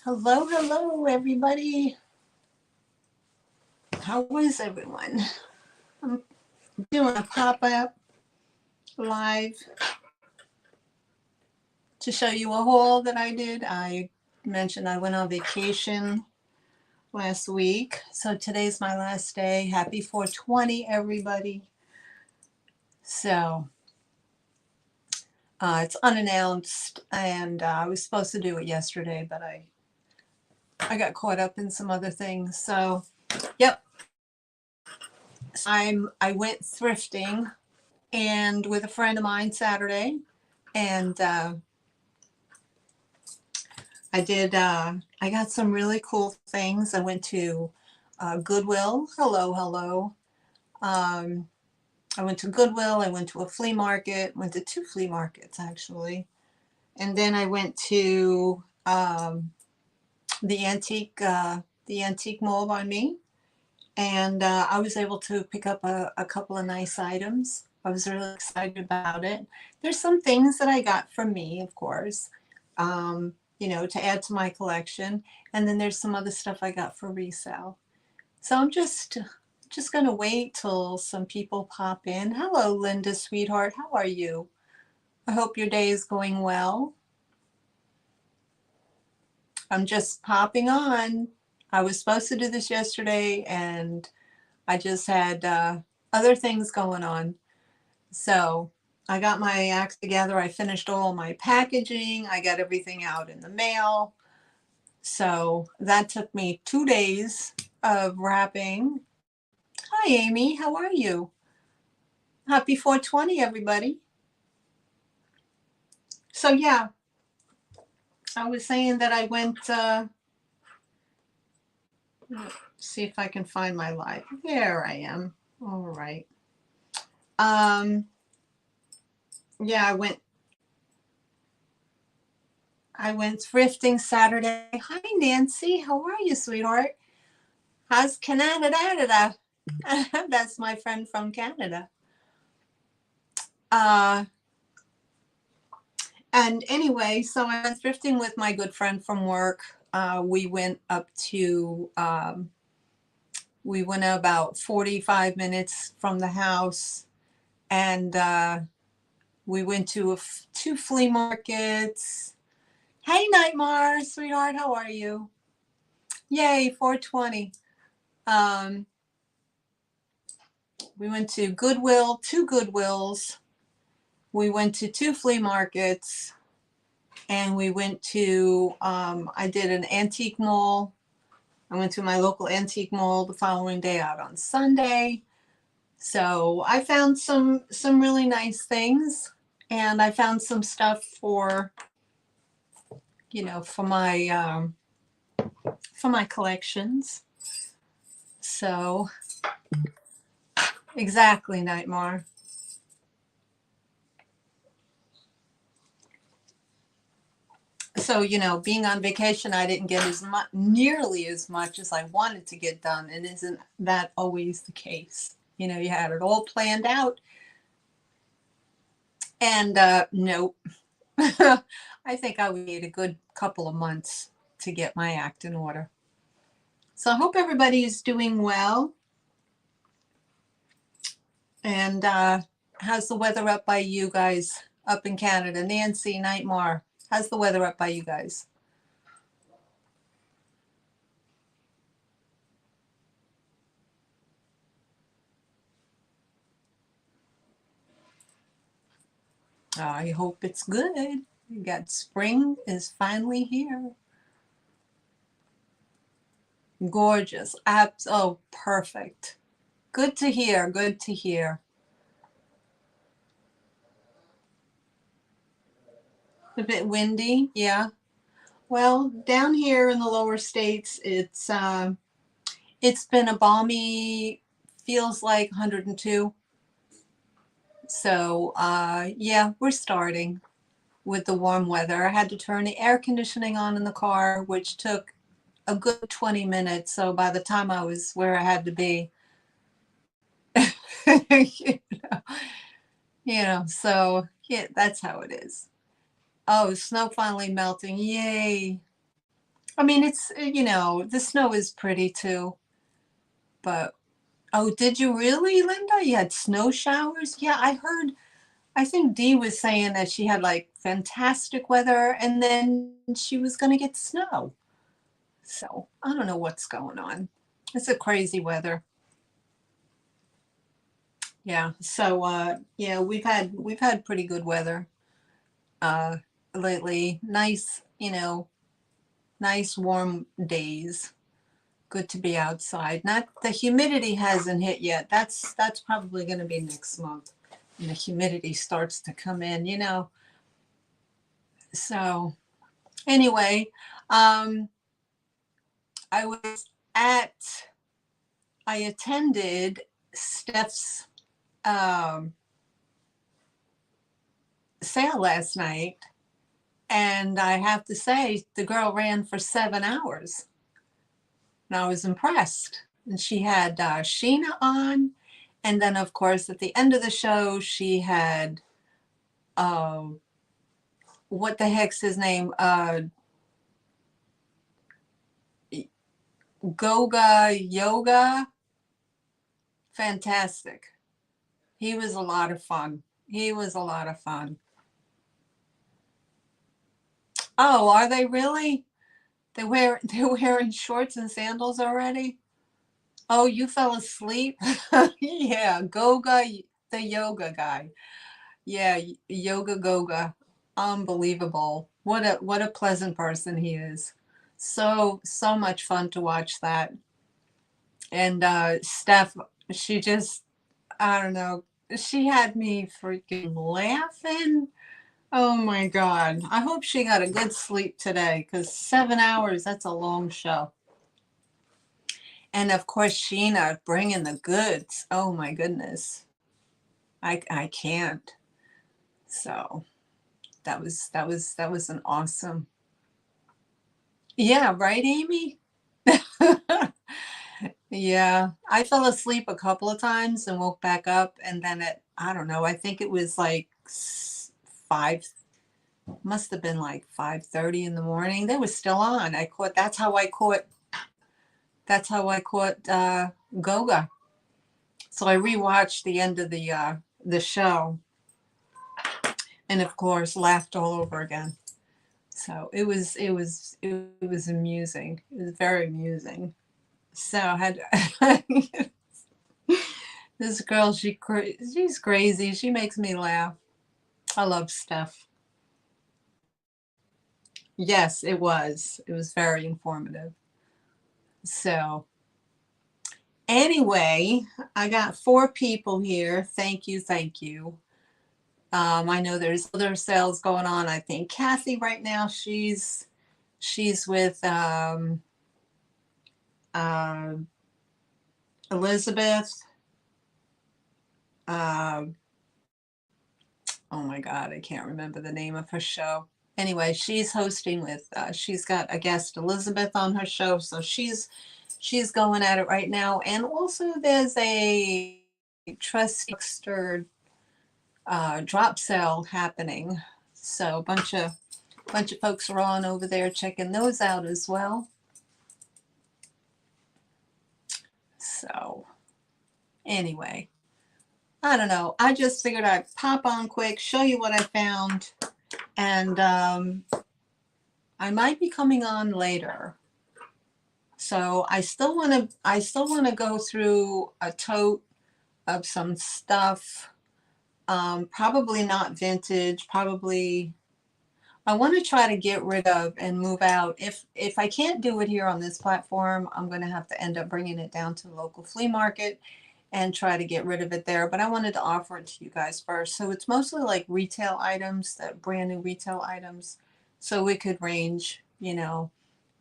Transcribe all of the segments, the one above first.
Hello, hello, everybody. How is everyone? I'm doing a pop up live to show you a haul that I did. I mentioned I went on vacation last week, so today's my last day. Happy 420, everybody. So it's unannounced, and I was supposed to do it yesterday, but I got caught up in some other things. So, yep. I went thrifting and with a friend of mine Saturday, and I got some really cool things. I went to Goodwill. Hello, hello. Um, I went to Goodwill. I went to a flea market. Went to two flea markets actually, and then I went to the antique mall by me, and I was able to pick up a couple of nice items. I was really excited about it. There's some things that I got from me, of course, to add to my collection, and then there's some other stuff I got for resale. So I'm just gonna wait till some people pop in. Hello, Linda, sweetheart. How are you? I hope your day is going well. I'm just popping on. I was supposed to do this yesterday, and I just had other things going on. So I got my act together. I finished all my packaging. I got everything out in the mail. So that took me 2 days of wrapping. Hi, Amy. How are you? Happy 420, everybody. So, yeah, I was saying that I went, see if I can find my live. There I am. All right. Yeah, I went thrifting Saturday. Hi, Nancy. How are you, sweetheart? How's Canada? That's my friend from Canada. Uh, and anyway, so I went thrifting with my good friend from work. We went we went about 45 minutes from the house, and we went to two flea markets. Hey, Nightmare, sweetheart, how are you? Yay, 420. Um, we went to Goodwill, two Goodwills. We went to two flea markets, and we went to, I did an antique mall. I went to my local antique mall the following day out on Sunday. So I found some really nice things, and I found some stuff for, for my collections. So exactly, Nightmare. So, being on vacation, I didn't get nearly as much as I wanted to get done. And isn't that always the case? You had it all planned out. And nope. I think I would need a good couple of months to get my act in order. So I hope everybody is doing well. And how's the weather up by you guys up in Canada? Nancy, Nightmare, how's the weather up by you guys? I hope it's good. You got spring is finally here. Gorgeous. Oh, perfect. Good to hear. Good to hear. A bit windy, yeah. Well, down here in the lower states, it's been a balmy, feels like 102. So yeah, we're starting with the warm weather. I had to turn the air conditioning on in the car, which took a good 20 minutes. So by the time I was where I had to be, you know, so yeah, that's how it is. Oh, snow finally melting. Yay. I mean, it's, the snow is pretty too, but oh, did you really, Linda? You had snow showers? Yeah, I think Dee was saying that she had like fantastic weather and then she was going to get snow. So I don't know what's going on. It's a crazy weather. Yeah. So yeah, we've had pretty good weather uh lately. Nice, nice warm days. Good to be outside. Not the humidity hasn't hit yet. That's probably going to be next month. And the humidity starts to come in. So anyway, um I was at I attended Steph's um sale last night, and I have to say the girl ran for 7 hours, and I was impressed. And she had Sheena on, and then of course at the end of the show she had uh, what the heck's his name? Goga Yoga. Fantastic. He was a lot of fun. He was a lot of fun. Oh, are they really? They're wearing shorts and sandals already? Oh, you fell asleep? Yeah, Goga, the yoga guy. Yeah, Yoga Goga. Unbelievable. What a pleasant person he is. So much fun to watch that. And Steph, she just, I don't know, she had me freaking laughing. Oh my God. I hope she got a good sleep today because 7 hours, that's a long show. And of course, Sheena bringing the goods. Oh my goodness. I can't. So that was an awesome. Yeah, right, Amy? Yeah, I fell asleep a couple of times and woke back up, and then I don't know, I think it was like 5, must have been like 5:30 in the morning. They were still on. That's how I caught Goga. So I rewatched the end of the show, and of course laughed all over again. So it was amusing. It was very amusing. So I had this girl. She's crazy. She makes me laugh. I love Steph. Yes, it was. It was very informative. So anyway, I got 4 people here. Thank you, thank you. I know there's other sales going on. I think Kathy right now she's with uh, Elizabeth. Um, oh my God, I can't remember the name of her show. Anyway, she's hosting with. She's got a guest Elizabeth on her show, so she's going at it right now. And also, there's a Trust drop sale happening. So a bunch of folks are on over there checking those out as well. So anyway, I don't know. I just figured I'd pop on quick, show you what I found, and I might be coming on later. So I still want to go through a tote of some stuff. Probably not vintage. Probably I want to try to get rid of and move out. If I can't do it here on this platform, I'm going to have to end up bringing it down to the local flea market and try to get rid of it there. But I wanted to offer it to you guys first. So it's mostly like retail items, that brand new retail items. So it could range.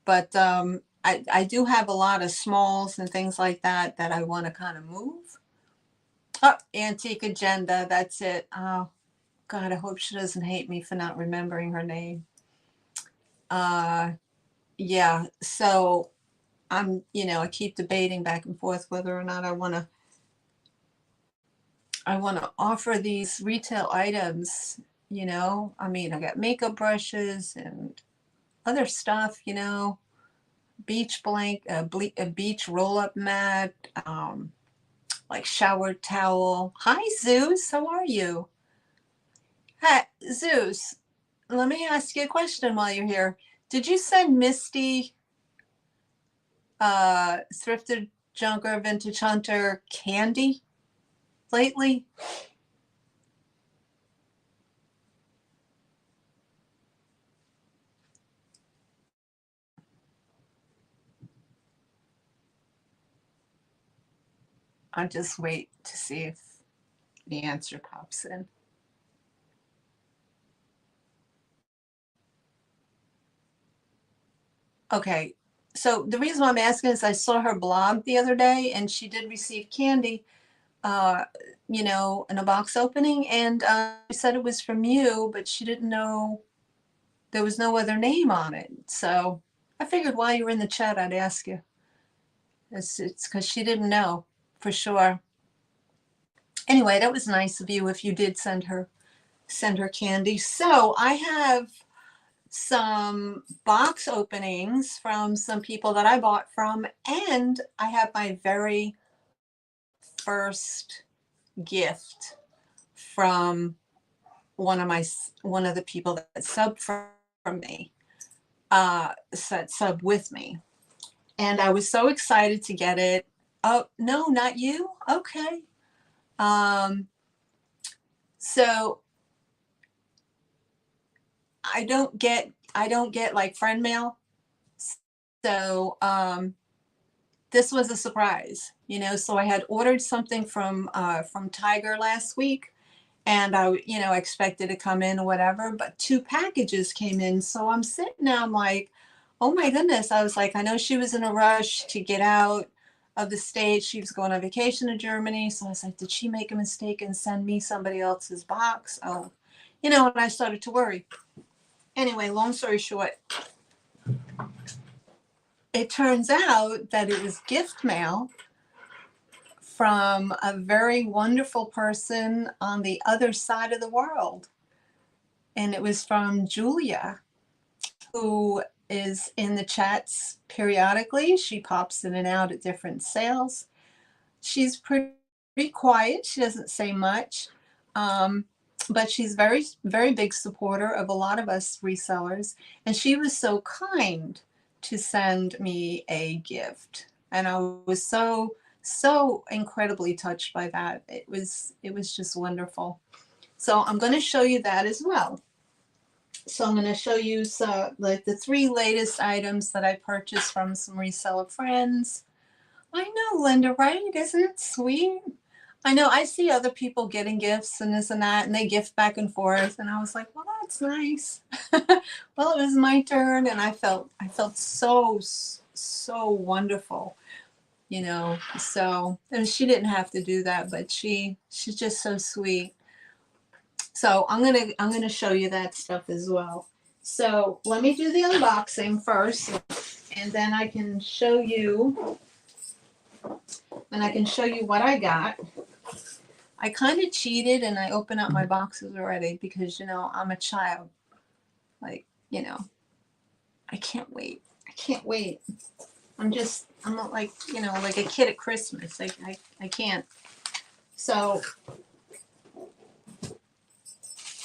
But I do have a lot of smalls and things like that I want to kind of move. Oh, Antique Agenda, that's it. Oh, God, I hope she doesn't hate me for not remembering her name. Uh, yeah, so I keep debating back and forth whether or not I want to offer these retail items. I mean, I got makeup brushes and other stuff. beach blank, a beach roll-up mat, like shower towel. Hi, Zeus. How are you? Hi, Zeus. Let me ask you a question while you're here. Did you send Misty, Thrifted Junker Vintage Hunter candy lately? I'll just wait to see if the answer pops in. Okay, so the reason why I'm asking is I saw her blog the other day and she did receive candy, uh, in a box opening, and she said it was from you, but she didn't know there was no other name on it. So I figured while you were in the chat, I'd ask you. It's because she didn't know for sure. Anyway, that was nice of you if you did send her candy. So I have some box openings from some people that I bought from, and I have my very first gift from one of the people that subbed from me, sub with me, and I was so excited to get it. Oh no, not you. Okay. Um, so I don't get like friend mail. So this was a surprise, So I had ordered something from Tiger last week, and I expected to come in or whatever, but two packages came in. So I'm sitting there, I'm like, oh my goodness. I was like, I know she was in a rush to get out of the state. She was going on vacation to Germany. So I was like, did she make a mistake and send me somebody else's box? Oh, and I started to worry. Anyway, long story short, it turns out that it was gift mail from a very wonderful person on the other side of the world. And it was from Julia, who is in the chats periodically. She pops in and out at different sales. She's pretty quiet. She doesn't say much. But she's very, very big supporter of a lot of us resellers. And she was so kind to send me a gift. And I was so, so incredibly touched by that. It was just wonderful. So I'm going to show you that as well. So I'm going to show you like the three latest items that I purchased from some reseller friends. I know, Linda, right? Isn't it sweet? I know I see other people getting gifts and this and that, and they gift back and forth. And I was like, well, that's nice. Well, it was my turn, and I felt so, so wonderful, So, and she didn't have to do that, but she's just so sweet. So I'm gonna show you that stuff as well. So let me do the unboxing first, and then I can show you what I got. I kind of cheated and I opened up my boxes already because I'm a child. Like, I can't wait. I can't wait. I'm not like, like a kid at Christmas. I can't. So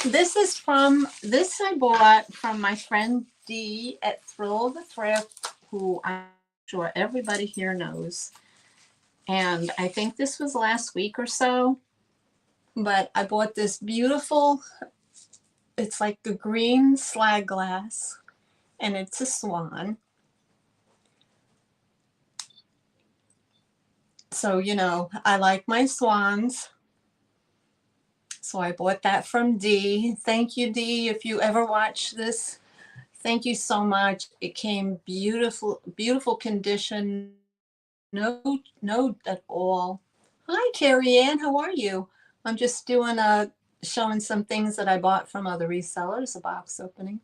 this I bought from my friend Dee at Thrill of the Thrift, who I'm sure everybody here knows. And I think this was last week or so, but I bought this beautiful, it's like a green slag glass, and it's a swan. So, I like my swans. So I bought that from Dee. Thank you, Dee. If you ever watch this, thank you so much. It came beautiful, beautiful condition. No, no at all. Hi, Carrie Ann. How are you? I'm just showing some things that I bought from other resellers, a box opening.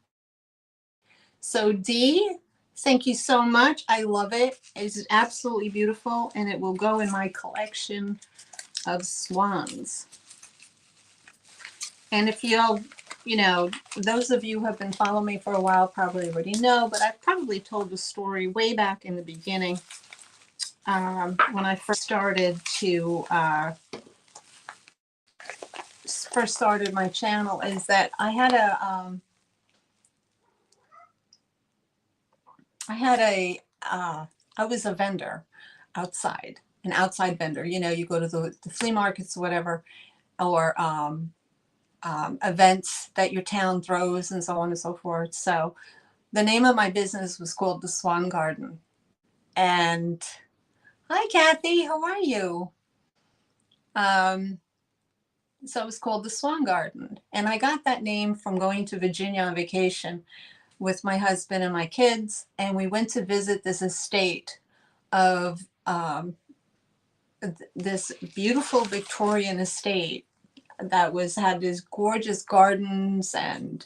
So Dee, thank you so much. I love it. It's absolutely beautiful, and it will go in my collection of swans. And if you'll you know, those of you who have been following me for a while probably already know, but I've probably told the story way back in the beginning, when I first started my channel, is that I was a vendor outside, an outside vendor. You know, you go to the flea markets or whatever, or events that your town throws and so on and so forth. So the name of my business was called the Swan Garden. And hi, Kathy, how are you? Um, so it was called the Swan Garden. And I got that name from going to Virginia on vacation with my husband and my kids. And we went to visit this estate of this beautiful Victorian estate that had these gorgeous gardens and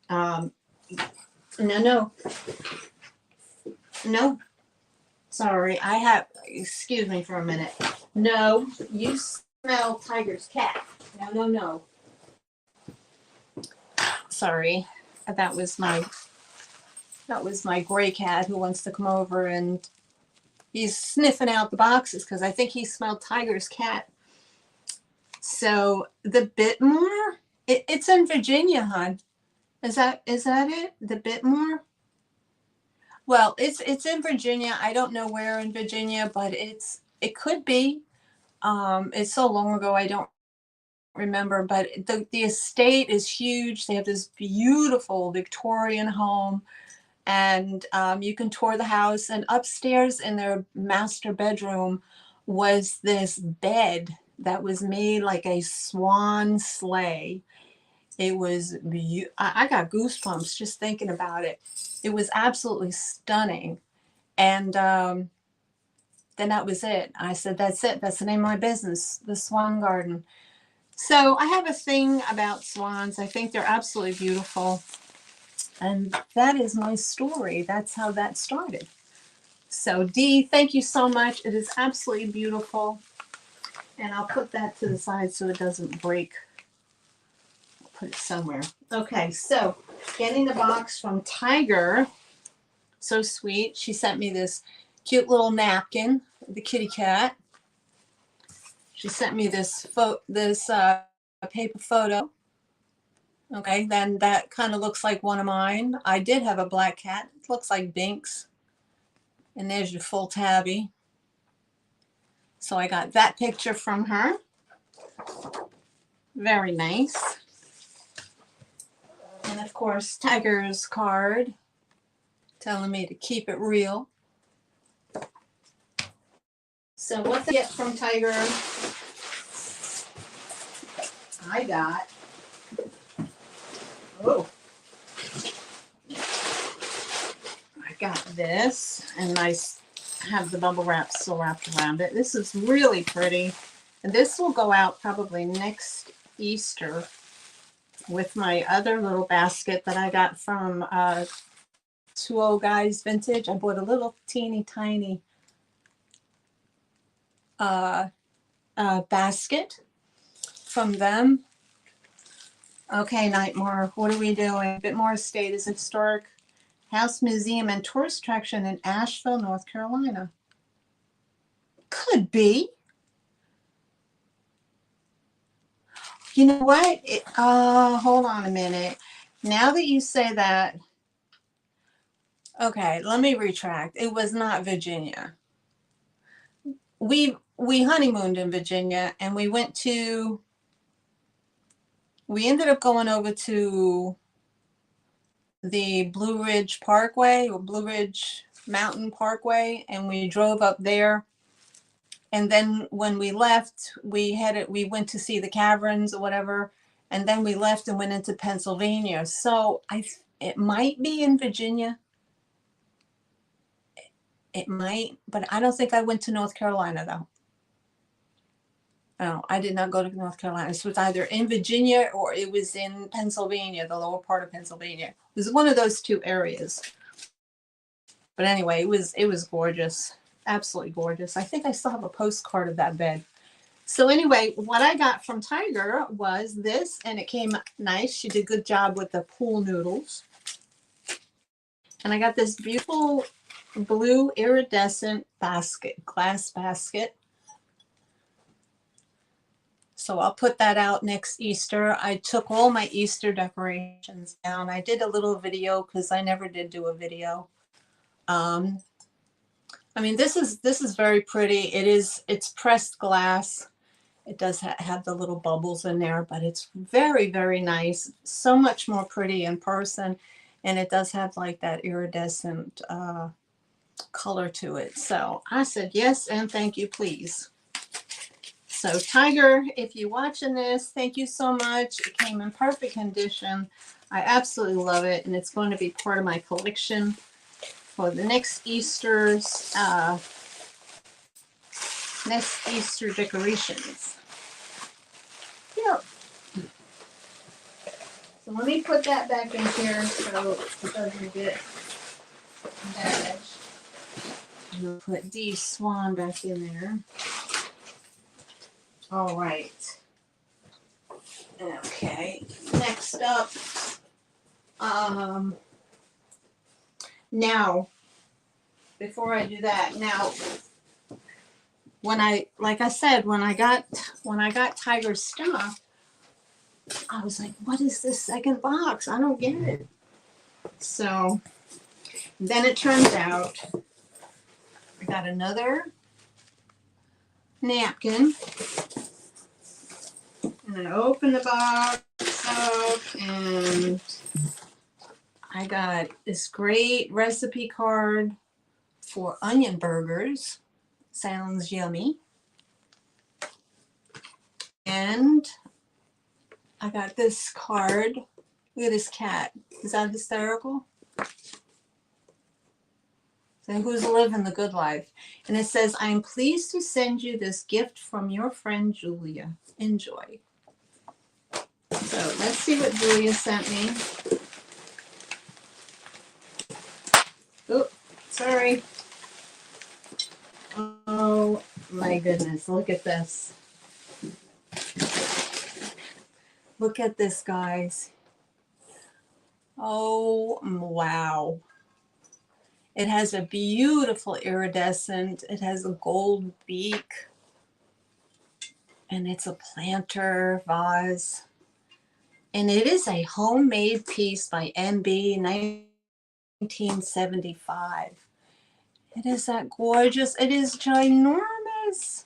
um, no, no, sorry, excuse me for a minute. No, you smell Tiger's cat. No, no, no. Sorry, that was my gray cat who wants to come over, and he's sniffing out the boxes because I think he smelled Tiger's cat. So the Bitmore, it's in Virginia, hon. Is that it? The Bitmore? Well, it's in Virginia. I don't know where in Virginia, but it could be. It's so long ago I don't remember, but the estate is huge. They have this beautiful Victorian home, and you can tour the house. And upstairs in their master bedroom was this bed that was made like a swan sleigh. It was I got goosebumps just thinking about it. It was absolutely stunning. And then that was it. I said, that's it. That's the name of my business, the Swan Garden. So I have a thing about swans. I think they're absolutely beautiful. And that is my story. That's how that started. So Dee, thank you so much. It is absolutely beautiful. And I'll put that to the side so it doesn't break. I'll put it somewhere. Okay, so getting the box from Tiger. So sweet. She sent me this cute little napkin, the kitty cat. She sent me this paper photo. Okay, then that kind of looks like one of mine. I did have a black cat. It looks like Binks. And there's your full tabby. So I got that picture from her. Very nice. And of course, Tiger's card telling me to keep it real. So what did I get from Tiger? I got, I got this, and I have the bubble wrap still wrapped around it. This is really pretty. And this will go out probably next Easter with my other little basket that I got from 2 Guys Vintage. I bought a little teeny tiny basket from them. Okay, Nightmare, what are we doing? Bitmore Estate is a historic house, museum, and tourist attraction in Asheville, North Carolina. Could be. You know what? Hold on a minute. Now that you say that, okay, let me retract. It was not Virginia. We honeymooned in Virginia, and we ended up going over to the Blue Ridge Parkway, or Blue Ridge Mountain Parkway, and we drove up there. And then when we left, we went to see the caverns or whatever, and then we left and went into Pennsylvania. So it might be in Virginia. It might, but I don't think I went to North Carolina though. No, I did not go to North Carolina. It was either in Virginia or it was in Pennsylvania, the lower part of Pennsylvania. It was one of those two areas. But anyway, it was gorgeous. Absolutely gorgeous. I think I still have a postcard of that bed. So anyway, what I got from Tiger was this, and it came nice. She did a good job with the pool noodles. And I got this beautiful blue iridescent basket, glass basket. So I'll put that out next Easter. I took all my Easter decorations down. I did a little video because I never did do a video. I mean, this is very pretty. It's pressed glass. It does have the little bubbles in there, but it's very, very nice. So much more pretty in person. And it does have like that iridescent color to it. So I said yes and thank you, please. So Tiger, if you're watching this, thank you so much. It came in perfect condition. I absolutely love it, and it's going to be part of my collection for the next Easter decorations. Yep. So let me put that back in here so it doesn't get damaged. I'm going to put the swan back in there. All right. Okay. Next up, now, before I do that, now, like I said, when I got Tiger's stuff, I was like, what is this second box? I don't get it. So then it turns out I got another napkin, and I opened the box up, and I got this great recipe card for onion burgers. Sounds yummy. And I got this card. Look at this cat. Is that hysterical? So who's living the good life? And it says, I'm pleased to send you this gift from your friend Julia. Enjoy. So let's see what Julia sent me. Oh, sorry. Oh my goodness, look at this. Look at this, guys. Oh, wow. It has a beautiful iridescent. It has a gold beak. And it's a planter vase. And it is a homemade piece by MB 1975. It is that gorgeous. It is ginormous.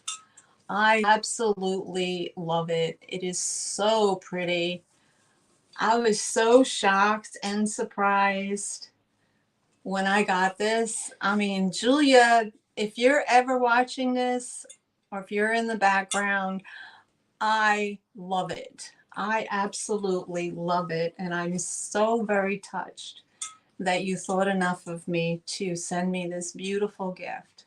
I absolutely love it. It is so pretty. I was so shocked and surprised when I got this. I mean, Julia, if you're ever watching this or if you're in the background, I love it. I absolutely love it. And I'm so very touched that you thought enough of me to send me this beautiful gift.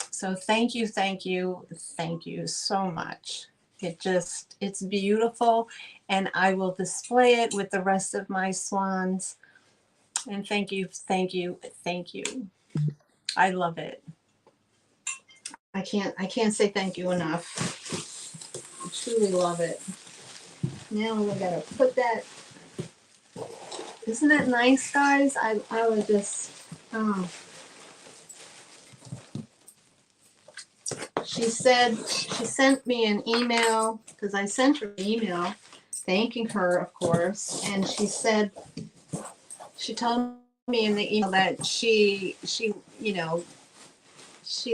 So thank you, thank you, thank you so much. It's beautiful, and I will display it with the rest of my swans. And thank you, thank you, thank you. I love it. I can't say thank you enough. I truly love it. Now we gotta put that. Isn't that nice, guys? I would just, oh. She sent me an email, because I sent her an email thanking her, of course, and she told me in the email that she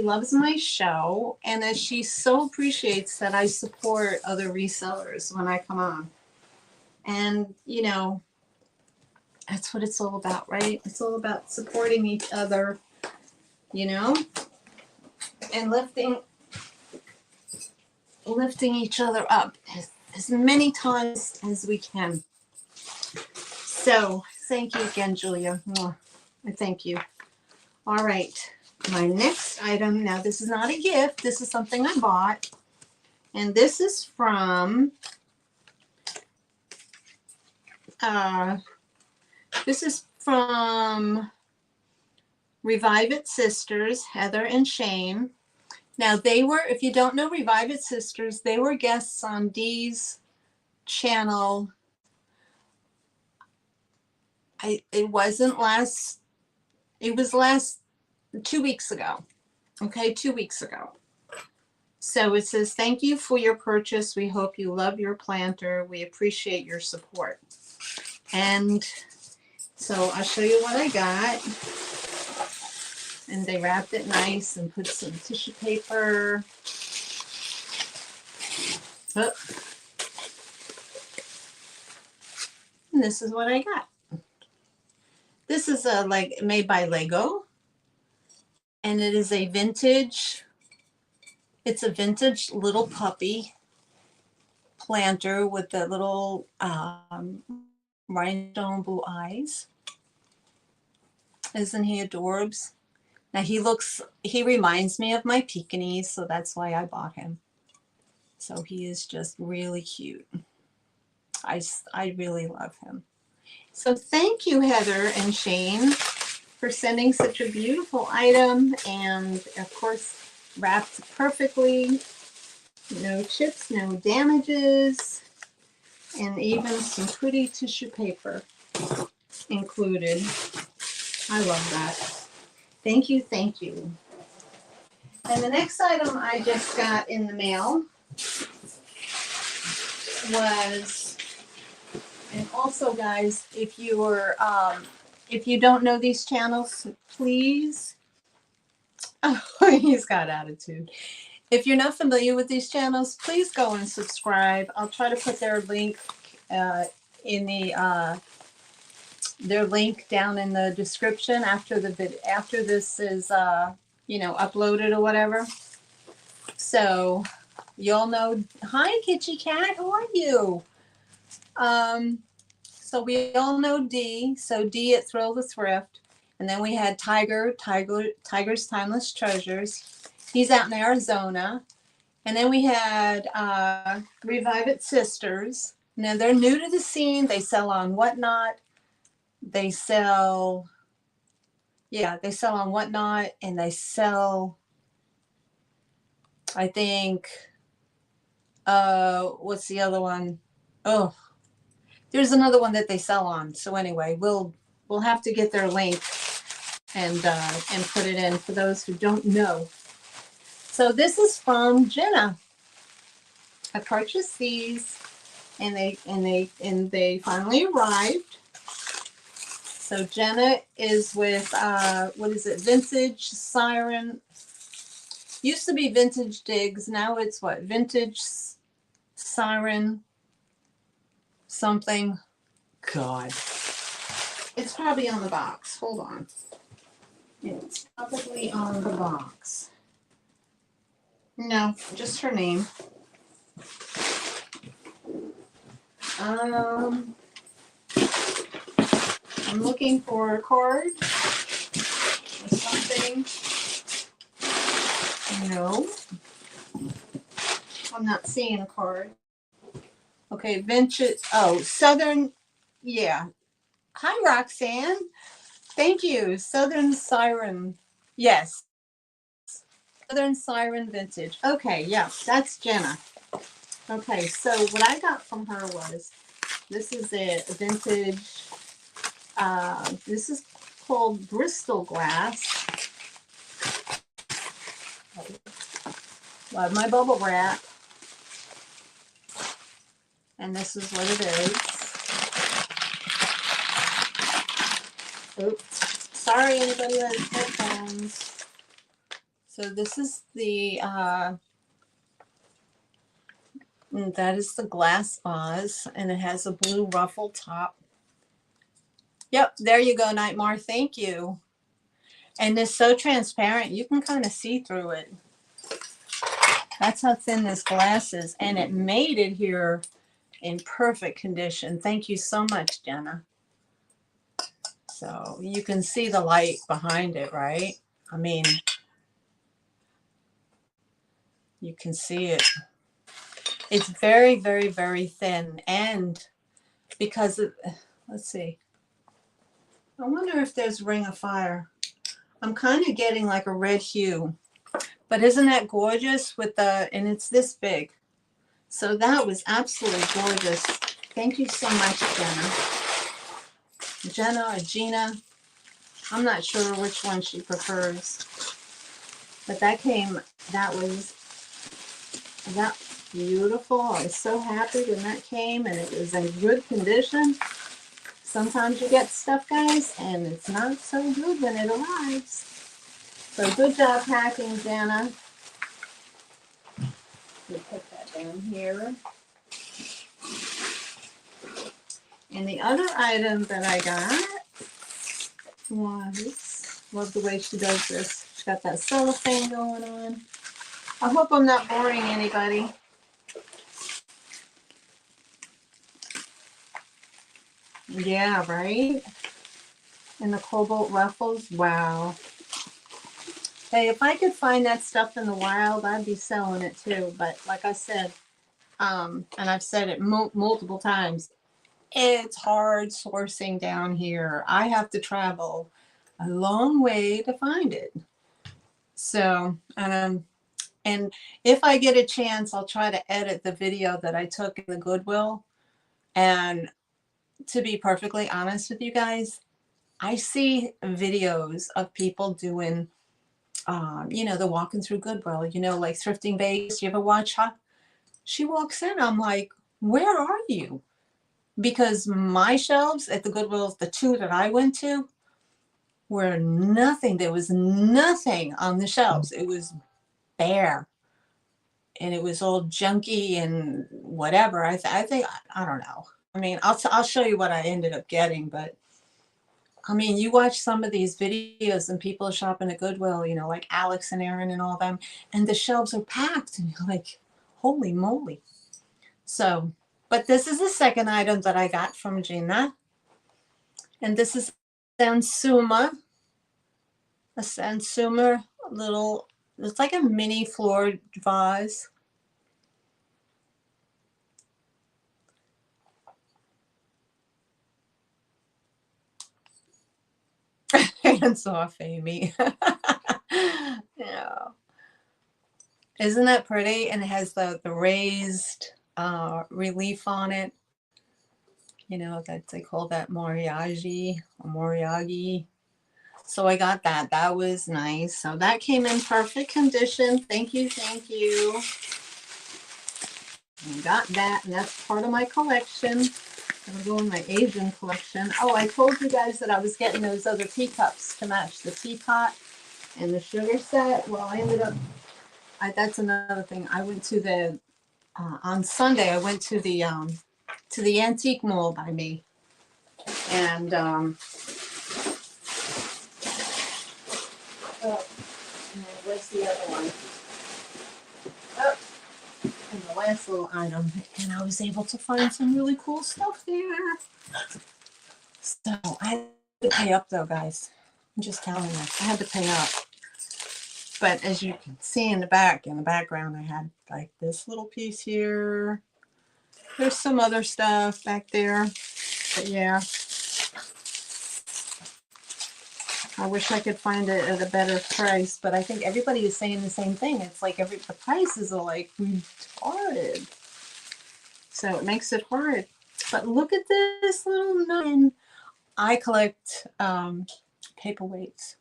loves my show, and that she so appreciates that I support other resellers when I come on. And that's what it's all about, right? It's all about supporting each other, and lifting each other up as many times as we can. So thank you again, Julia. I thank you. All right, my next item. Now, this is not a gift. This is something I bought, and this is from Revive It Sisters, Heather and Shane. Now they were, if you don't know Revive It Sisters, they were guests on Dee's channel. It wasn't last, it was last 2 weeks ago. Okay, 2 weeks ago. So it says, thank you for your purchase. We hope you love your planter. We appreciate your support. And so I'll show you what I got. And they wrapped it nice and put some tissue paper. Oh. And this is what I got. This is a like made by Lego. And it is a vintage, it's a vintage little puppy planter with the little rhinestone blue eyes. Isn't he adorbs? Now he reminds me of my Pekingese, so that's why I bought him. So he is just really cute. I really love him. So thank you, Heather and Shane, for sending such a beautiful item, and of course wrapped perfectly. No chips, no damages, and even some pretty tissue paper included. I love that. Thank you, thank you. And the next item I just got in the mail was, and also guys, if you don't know these channels, please, oh, he's got attitude. If you're not familiar with these channels, please go and subscribe. I'll try to put their link in the their link down in the description after the video, after this is uploaded or whatever. So you'll know. Hi, Kitty Cat. How are you? So we all know D. So D at Thrill the Thrift, and then we had Tiger's Timeless Treasures. He's out in Arizona. And then we had Revive It Sisters. Now they're new to the scene. They sell on Whatnot. They sell on Whatnot, and they sell, I think, what's the other one? Oh, there's another one that they sell on. So anyway, we'll have to get their link and put it in for those who don't know. So this is from Jenna. I purchased these, and they finally arrived. So Jenna is with what is it? Vintage Siren. Used to be Vintage Digs. Now it's what? Vintage Siren something. God. It's probably on the box. Hold on. It's probably on the box. No, just her name. I'm looking for a card or something. No. I'm not seeing a card. Okay, vintage. Oh, Southern. Yeah. Hi, Roxanne. Thank you. Southern Siren. Yes. Southern Siren Vintage. Okay, yeah, that's Jenna. Okay, so what I got from her was, this is a vintage, this is called Bristol glass. Love my bubble wrap. And this is what it is. Oops. Sorry, anybody that has headphones. So this is the, that is the glass vase, and it has a blue ruffle top. Yep, there you go, Nightmare. Thank you. And it's so transparent, you can kind of see through it. That's how thin this glass is, and it made it here in perfect condition. Thank you so much, Jenna. So you can see the light behind it, right? I mean, you can see it. It's very, very, very thin. And because of, let's see. I wonder if there's Ring of Fire. I'm kind of getting like a red hue. But isn't that gorgeous with the, and it's this big. So that was absolutely gorgeous. Thank you so much, Jenna. Jenna or Gina. I'm not sure which one she prefers. But that came, that was that beautiful. I was so happy when that came and it was in good condition. Sometimes you get stuff, guys, and it's not so good when it arrives. So good job packing, Jenna. We put that down here. And the other item that I got was, love the way she does this. She's got that cellophane going on. I hope I'm not boring anybody. Yeah, right? And the cobalt ruffles, wow. Hey, if I could find that stuff in the wild, I'd be selling it too. But like I said, and I've said it multiple times, it's hard sourcing down here. I have to travel a long way to find it. So, and if I get a chance, I'll try to edit the video that I took in the Goodwill. And to be perfectly honest with you guys, I see videos of people doing, you know, the walking through Goodwill, you know, like Thrifting Vegas. You ever watch her? She walks in. I'm like, where are you? Because my shelves at the Goodwills, the two that I went to, were nothing. There was nothing on the shelves. It was bare. And it was all junky and whatever. I think, I don't know. I mean, I'll show you what I ended up getting, but I mean, you watch some of these videos and people are shopping at Goodwill, you know, like Alex and Aaron and all them, and the shelves are packed, and you're like, holy moly. So, but this is the second item that I got from Gina, and this is Sansuma, a Sansuma little, it's like a mini floor vase. Hands off, Amy. Yeah. Isn't that pretty? And it has the raised relief on it. You know, that they call that Moriagi or Moriagi. So I got that. That was nice. So that came in perfect condition. Thank you, thank you. I got that, and that's part of my collection. It'll go in my Asian collection. Oh, I told you guys that I was getting those other teacups to match the teapot and the sugar set. Well, I ended up, that's another thing. I went to the, on Sunday, I went to the antique mall by me. And, where's the other one? Oh, and the last little item. And I was able to find some really cool stuff there. So I had to pay up though, guys. I'm just telling you, I had to pay up. But as you can see in the background, I had like this little piece here. There's some other stuff back there. But yeah. I wish I could find it at a better price, but I think everybody is saying the same thing. It's like the prices are like retarded. So it makes it hard. But look at this little nine. I collect paperweights.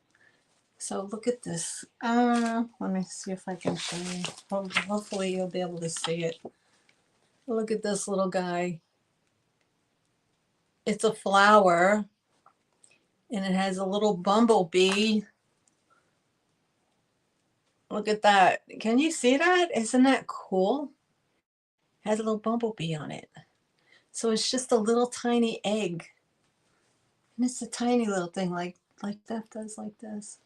So look at this. Let me see if I can show you. Hopefully you'll be able to see it. Look at this little guy. It's a flower, and it has a little bumblebee. Look at that. Can you see that? Isn't that cool? It has a little bumblebee on it. So it's just a little tiny egg. And it's a tiny little thing like that does like this.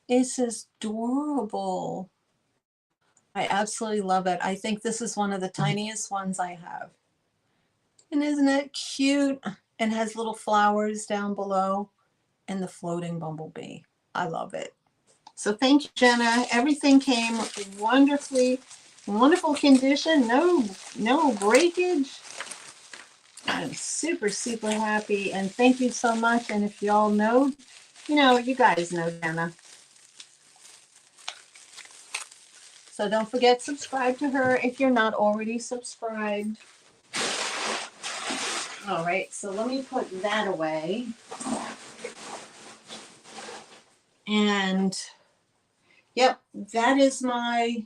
It's just adorable. I absolutely love it. I think this is one of the tiniest ones I have. And isn't it cute? And has little flowers down below and the floating bumblebee. I love it. So thank you, Jenna. Everything came wonderful condition. No breakage. I'm super, super happy. And thank you so much. And if y'all know, you guys know Jenna. So don't forget, subscribe to her if you're not already subscribed. All right, so let me put that away. And yep, that is my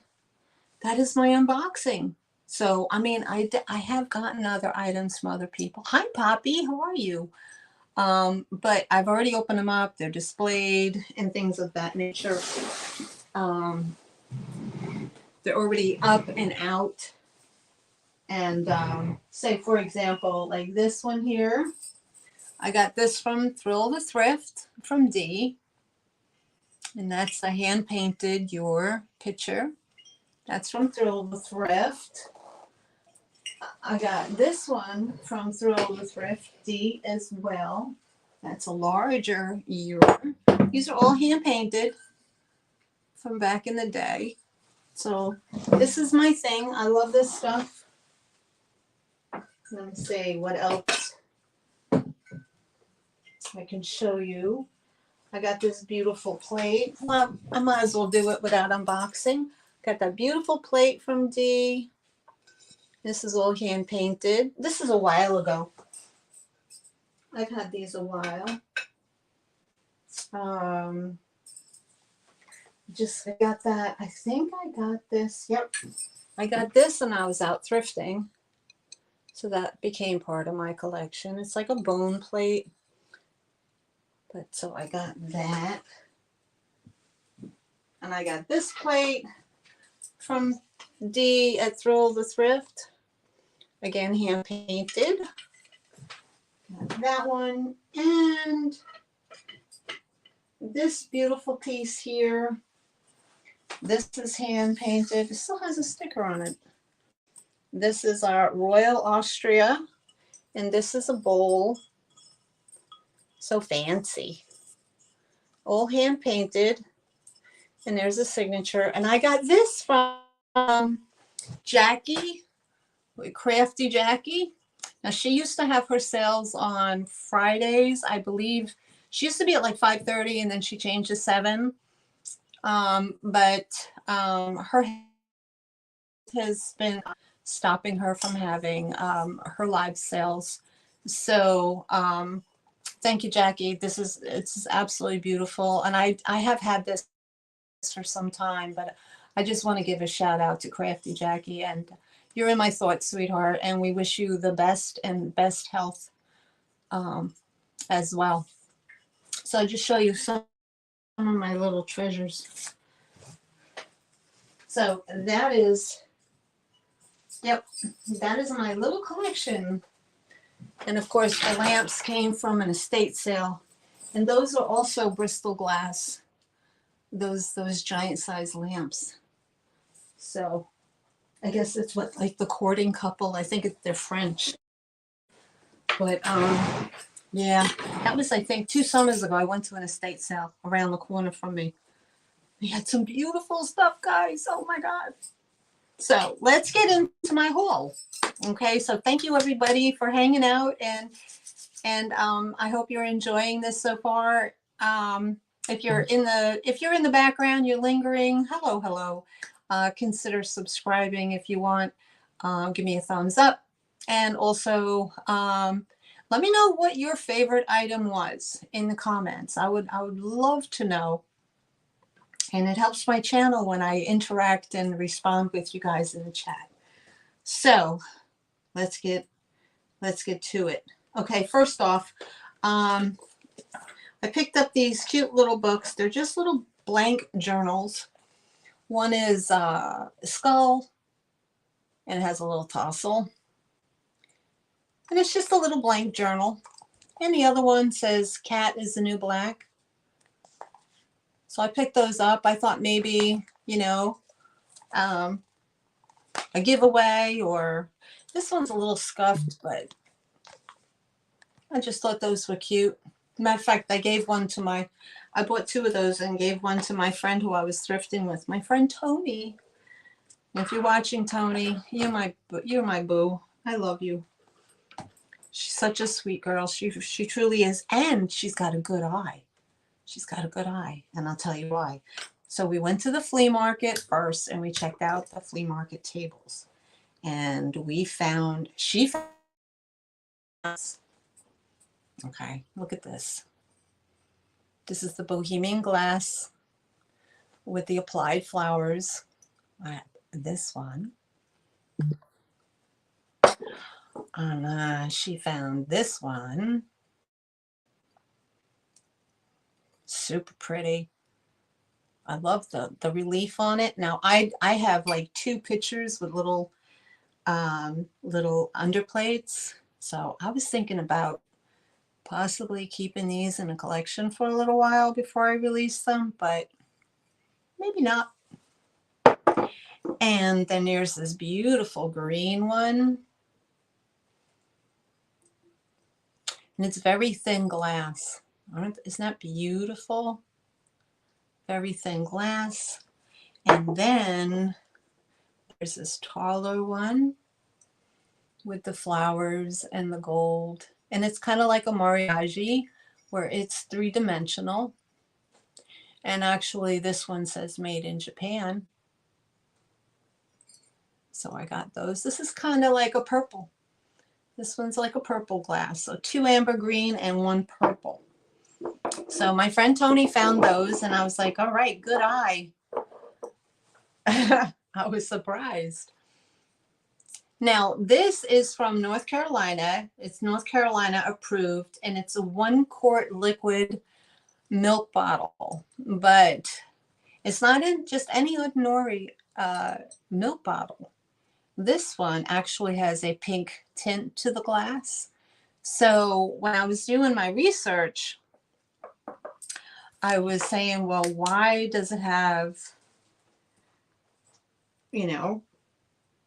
unboxing. So, I mean, I have gotten other items from other people. Hi, Poppy, how are you? But I've already opened them up. They're displayed and things of that nature. They're already up and out. And say, for example, like this one here. I got this from Thrill the Thrift from Dee. And that's a hand-painted your picture. That's from Thrill the Thrift. I got this one from Thrill the Thrift Dee as well. That's a larger ear. These are all hand-painted from back in the day. So this is my thing. I love this stuff. Let me see what else I can show you. I got this beautiful plate. Well, I might as well do it without unboxing. Got that beautiful plate from Dee. This is all hand painted. This is a while ago. I've had these a while. I got that. I think I got this. Yep. I got this when I was out thrifting. So that became part of my collection. It's like a bone plate. But so I got that. And I got this plate from Dee at Thrill the Thrift. Again, hand painted. Got that one. And this beautiful piece here. This is hand painted. It still has a sticker on it. This is our Royal Austria. And this is a bowl. So fancy. All hand painted. And there's a signature. And I got this from Jackie, Crafty Jackie. Now, she used to have her sales on Fridays, I believe. She used to be at like 5:30 and then she changed to 7. But her has been stopping her from having her live sales. So thank you, Jackie. It's absolutely beautiful. And I have had this for some time, but I just want to give a shout out to Crafty Jackie, and you're in my thoughts, sweetheart, and we wish you the best and best health as well. So I'll just show you some of my little treasures. So that is, yep, that is my little collection. And of course the lamps came from an estate sale, and those are also Bristol glass, those giant size lamps. So I guess it's what, like the courting couple, I think they're French. But yeah, that was, I think, 2 summers ago. I went to an estate sale around the corner from me. We had some beautiful stuff, guys. Oh my God. So let's get into my haul. Okay, so thank you everybody for hanging out, and I hope you're enjoying this so far. If you're in the background, you're lingering, hello. Consider subscribing if you want. Give me a thumbs up, and also let me know what your favorite item was in the comments. I would love to know, and it helps my channel when I interact and respond with you guys in the chat. So let's get to it. Okay, first off, I picked up these cute little books. They're just little blank journals. One is a skull, and it has a little tassel. And it's just a little blank journal. And the other one says, "Cat is the new black." So I picked those up. I thought maybe, a giveaway, or this one's a little scuffed, but I just thought those were cute. Matter of fact, I bought 2 of those and gave one to my friend who I was thrifting with, my friend Tony. If you're watching, Tony, you're my boo. I love you. She's such a sweet girl. She truly is, and she's got a good eye. She's got a good eye, and I'll tell you why. So we went to the flea market first and we checked out the flea market tables. And she found, okay, look at this. This is the Bohemian glass with the applied flowers. This one. And she found this one. Super pretty. I love the relief on it. Now I have like 2 pictures with little underplates. So I was thinking about possibly keeping these in a collection for a little while before I release them, but maybe not. And then there's this beautiful green one. And it's very thin glass. Isn't that beautiful? Very thin glass. And then there's this taller one with the flowers and the gold. And it's kind of like a mariage where it's 3-dimensional. And actually this one says made in Japan. So I got those. This is kind of like a purple. This one's like a purple glass. So 2 amber green and 1 purple. So my friend Tony found those and I was like, all right, good eye. I was surprised. Now, this is from North Carolina. It's North Carolina approved, and it's a 1-quart liquid milk bottle. But it's not in just any ordinary milk bottle. This one actually has a pink tint to the glass. So when I was doing my research, I was saying, well, why does it have,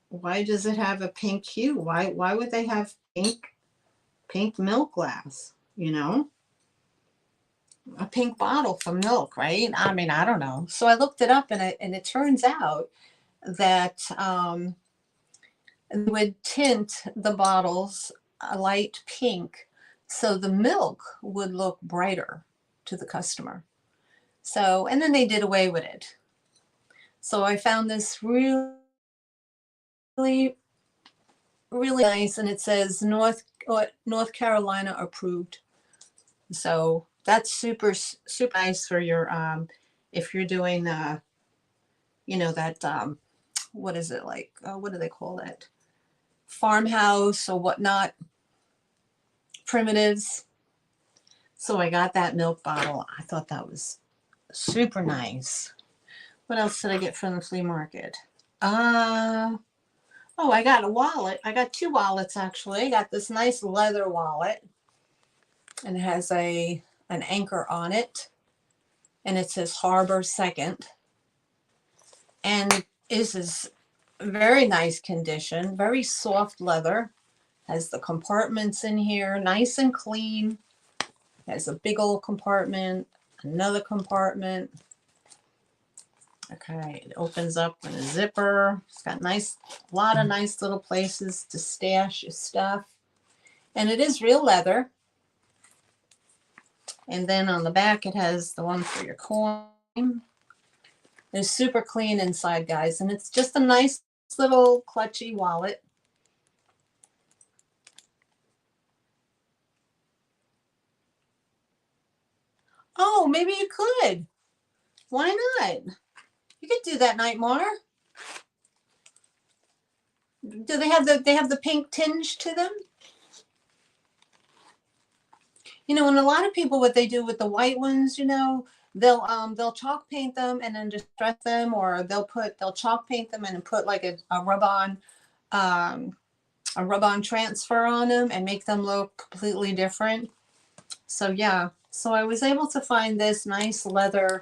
why does it have a pink hue? Why would they have pink milk glass? A pink bottle for milk, right? I mean, I don't know. So I looked it up, and it turns out that would tint the bottles a light pink, so the milk would look brighter to the customer. So, and then they did away with it. So I found this really, really nice, and it says North Carolina approved. So that's super nice for your if you're doing that what is it like? What do they call that? Farmhouse or whatnot, primitives. So I got that milk bottle. I thought that was super nice. What else did I get from the flea market? Oh, I got a wallet. I got 2 wallets actually. I got this nice leather wallet, and it has an anchor on it, and it says Harbor 2nd. And this is very nice condition, very soft leather. Has the compartments in here, nice and clean. Has a big old compartment, another compartment. Okay, it opens up with a zipper. It's got a lot of nice little places to stash your stuff. And it is real leather. And then on the back, it has the one for your coin. It's super clean inside, guys. And it's just a nice little clutchy wallet. Oh, maybe you could. Why not? You could do that, Nightmare. Do they have the pink tinge to them? And a lot of people, what they do with the white ones, they'll chalk paint them and then just distress them, or they'll chalk paint them and put like a rub-on transfer on them and make them look completely different. So yeah, so I was able to find this nice leather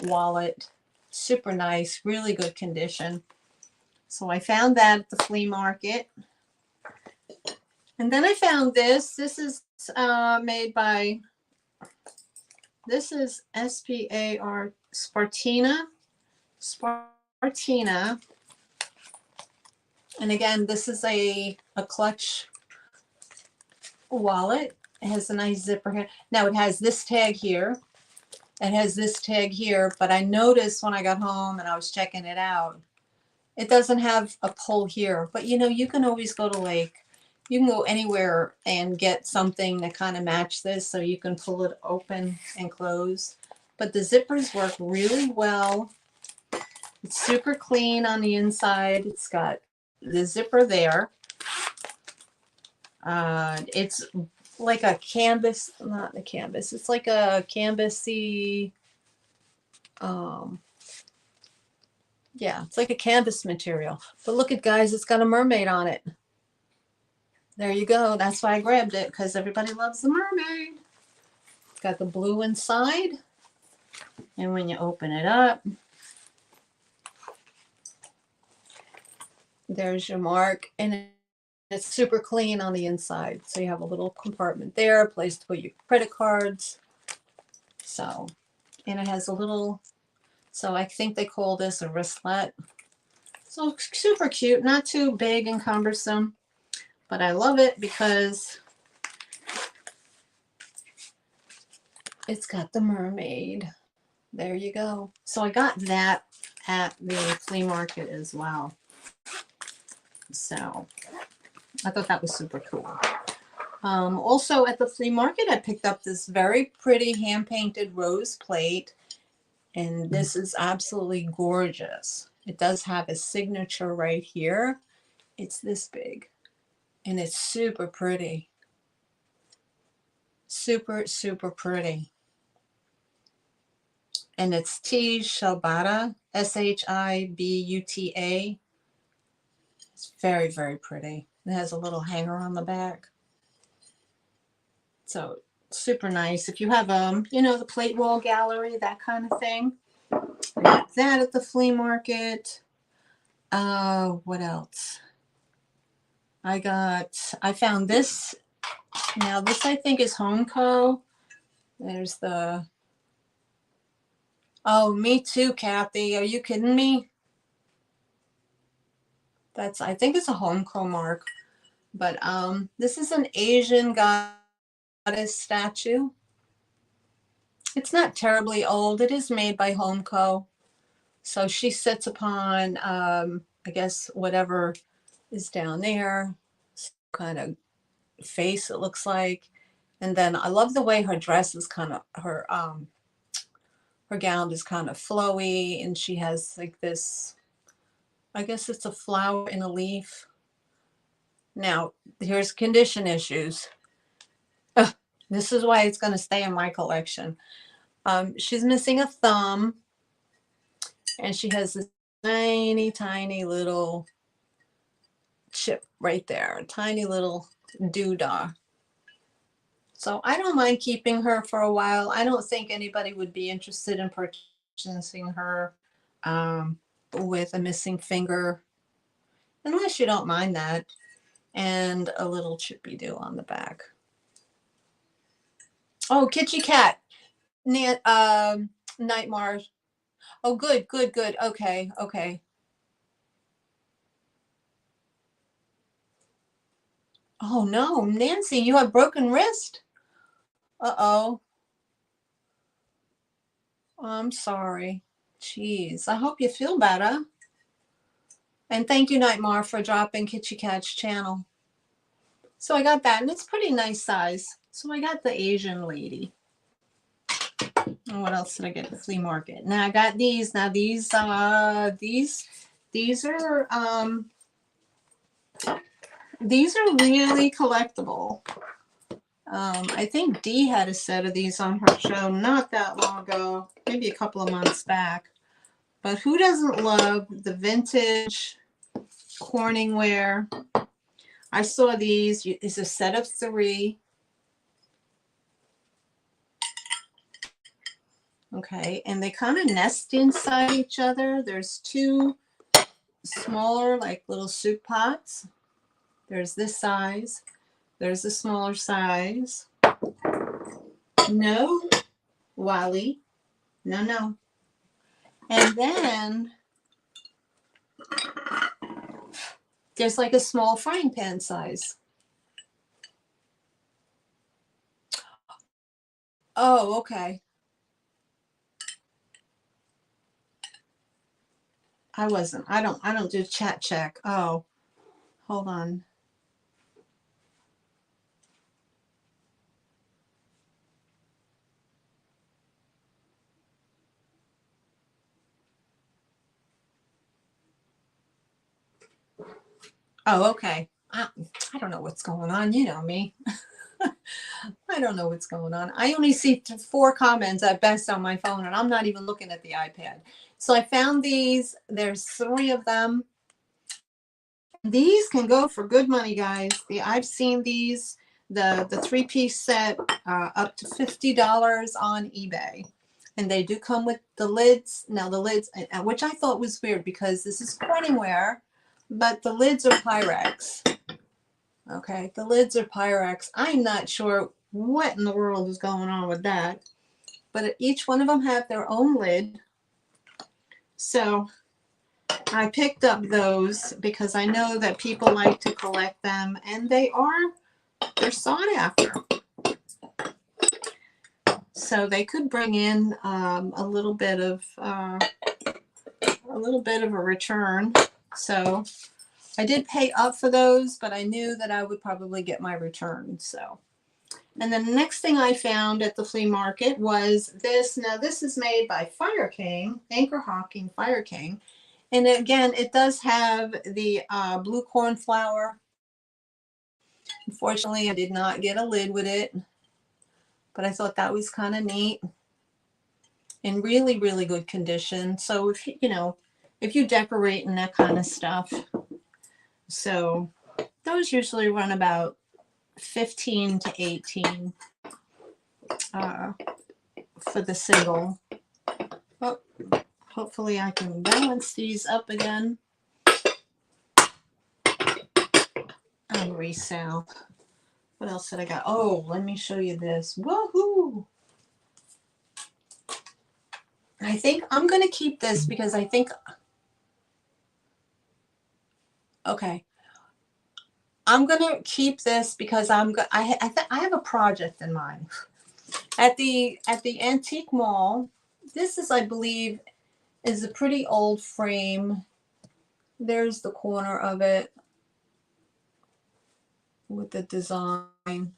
wallet, super nice, really good condition. So I found that at the flea market. And then I found this. This is made by, this is Spartina. And again, this is a clutch wallet. It has a nice zipper here. Now it has this tag here. It has this tag here, but I noticed when I got home and I was checking it out, it doesn't have a pull here. But you know, you can always go to like, you can go anywhere and get something that kind of match this, so you can pull it open and close. But the zippers work really well. It's super clean on the inside. It's got the zipper there. It's like a canvas, not a canvas. It's like a canvasy, yeah, it's like a canvas material. But look at, guys, it's got a mermaid on it. There you go. That's why I grabbed it, because everybody loves the mermaid. It's got the blue inside. And when you open it up, there's your mark. And it's super clean on the inside. So you have a little compartment there, a place to put your credit cards. So, and it has a little, so I think they call this a wristlet. So super cute, not too big and cumbersome, but I love it because it's got the mermaid. There you go. So I got that at the flea market as well. So I thought that was super cool. Also at the flea market, I picked up this very pretty hand-painted rose plate, and this is absolutely gorgeous. It does have a signature right here. It's this big, and it's super pretty. Super, super pretty. And it's T. Shibuta, Shibuta. It's very, very pretty. It has a little hanger on the back. So super nice. If you have, you know, the plate wall gallery, that kind of thing. I got that at the flea market. What else? I found this. Now this I think is Homeco. There's the, oh, me too, Kathy. Are you kidding me? That's, I think it's a Homeco mark. But this is an Asian goddess statue. It's not terribly old. It is made by Homeco. So she sits upon, I guess, whatever is down there. Kind of face, it looks like. And then I love the way her dress is kind of, her gown is kind of flowy, and she has like this, I guess it's a flower in a leaf. Now, here's condition issues. Ugh, this is why it's going to stay in my collection. She's missing a thumb, and she has this tiny, tiny little chip right there, a tiny little doodah. So I don't mind keeping her for a while. I don't think anybody would be interested in purchasing her with a missing finger, unless you don't mind that, and a little chippy do on the back. Oh, Kitty Cat, Nightmare. Oh, good, good, good. Okay, okay. Oh no, Nancy, you have broken wrist? Uh-oh. I'm sorry. Jeez, I hope you feel better. And thank you, Nightmare, for dropping Kitty Cat's channel. So I got that, and it's pretty nice size. So I got the Asian lady. And what else did I get at the flea market? Now I got these. Now these are really collectible. I think Dee had a set of these on her show not that long ago, maybe a couple of months back. But who doesn't love the vintage Corningware? I saw these. It's a set of 3. Okay, and they kind of nest inside each other. There's 2 smaller, like little soup pots. There's this size. There's the smaller size. No, Wally. No, no. And then there's like a small frying pan size. Oh, okay. I don't do chat check. Oh, hold on. Oh, okay. I don't know what's going on. You know me. I don't know what's going on. I only see 4 comments at best on my phone, and I'm not even looking at the iPad. So I found these. There's 3 of them. These can go for good money, guys. I've seen these, the 3-piece set, up to $50 on eBay. And they do come with the lids. Now the lids, which I thought was weird because this is Corningware, but the lids are Pyrex. Okay, the lids are Pyrex. I'm not sure what in the world is going on with that, but each one of them have their own lid. So I picked up those because I know that people like to collect them, and they're sought after. So they could bring in a little bit of a return. So I did pay up for those, but I knew that I would probably get my return. So, and then the next thing I found at the flea market was this. Now this is made by Fire King, Anchor Hawking Fire King. And again, it does have the blue cornflower. Unfortunately, I did not get a lid with it, but I thought that was kind of neat. In really, really good condition. So if if you decorate and that kind of stuff. So those usually run about 15 to 18 for the single. Oh, hopefully I can balance these up again. And resell. What else did I got? Oh, let me show you this. Woohoo! I think I'm going to keep this because I think, okay, I'm going to keep this because I have a project in mind. At the antique mall, this is, I believe, is a pretty old frame. There's the corner of it with the design.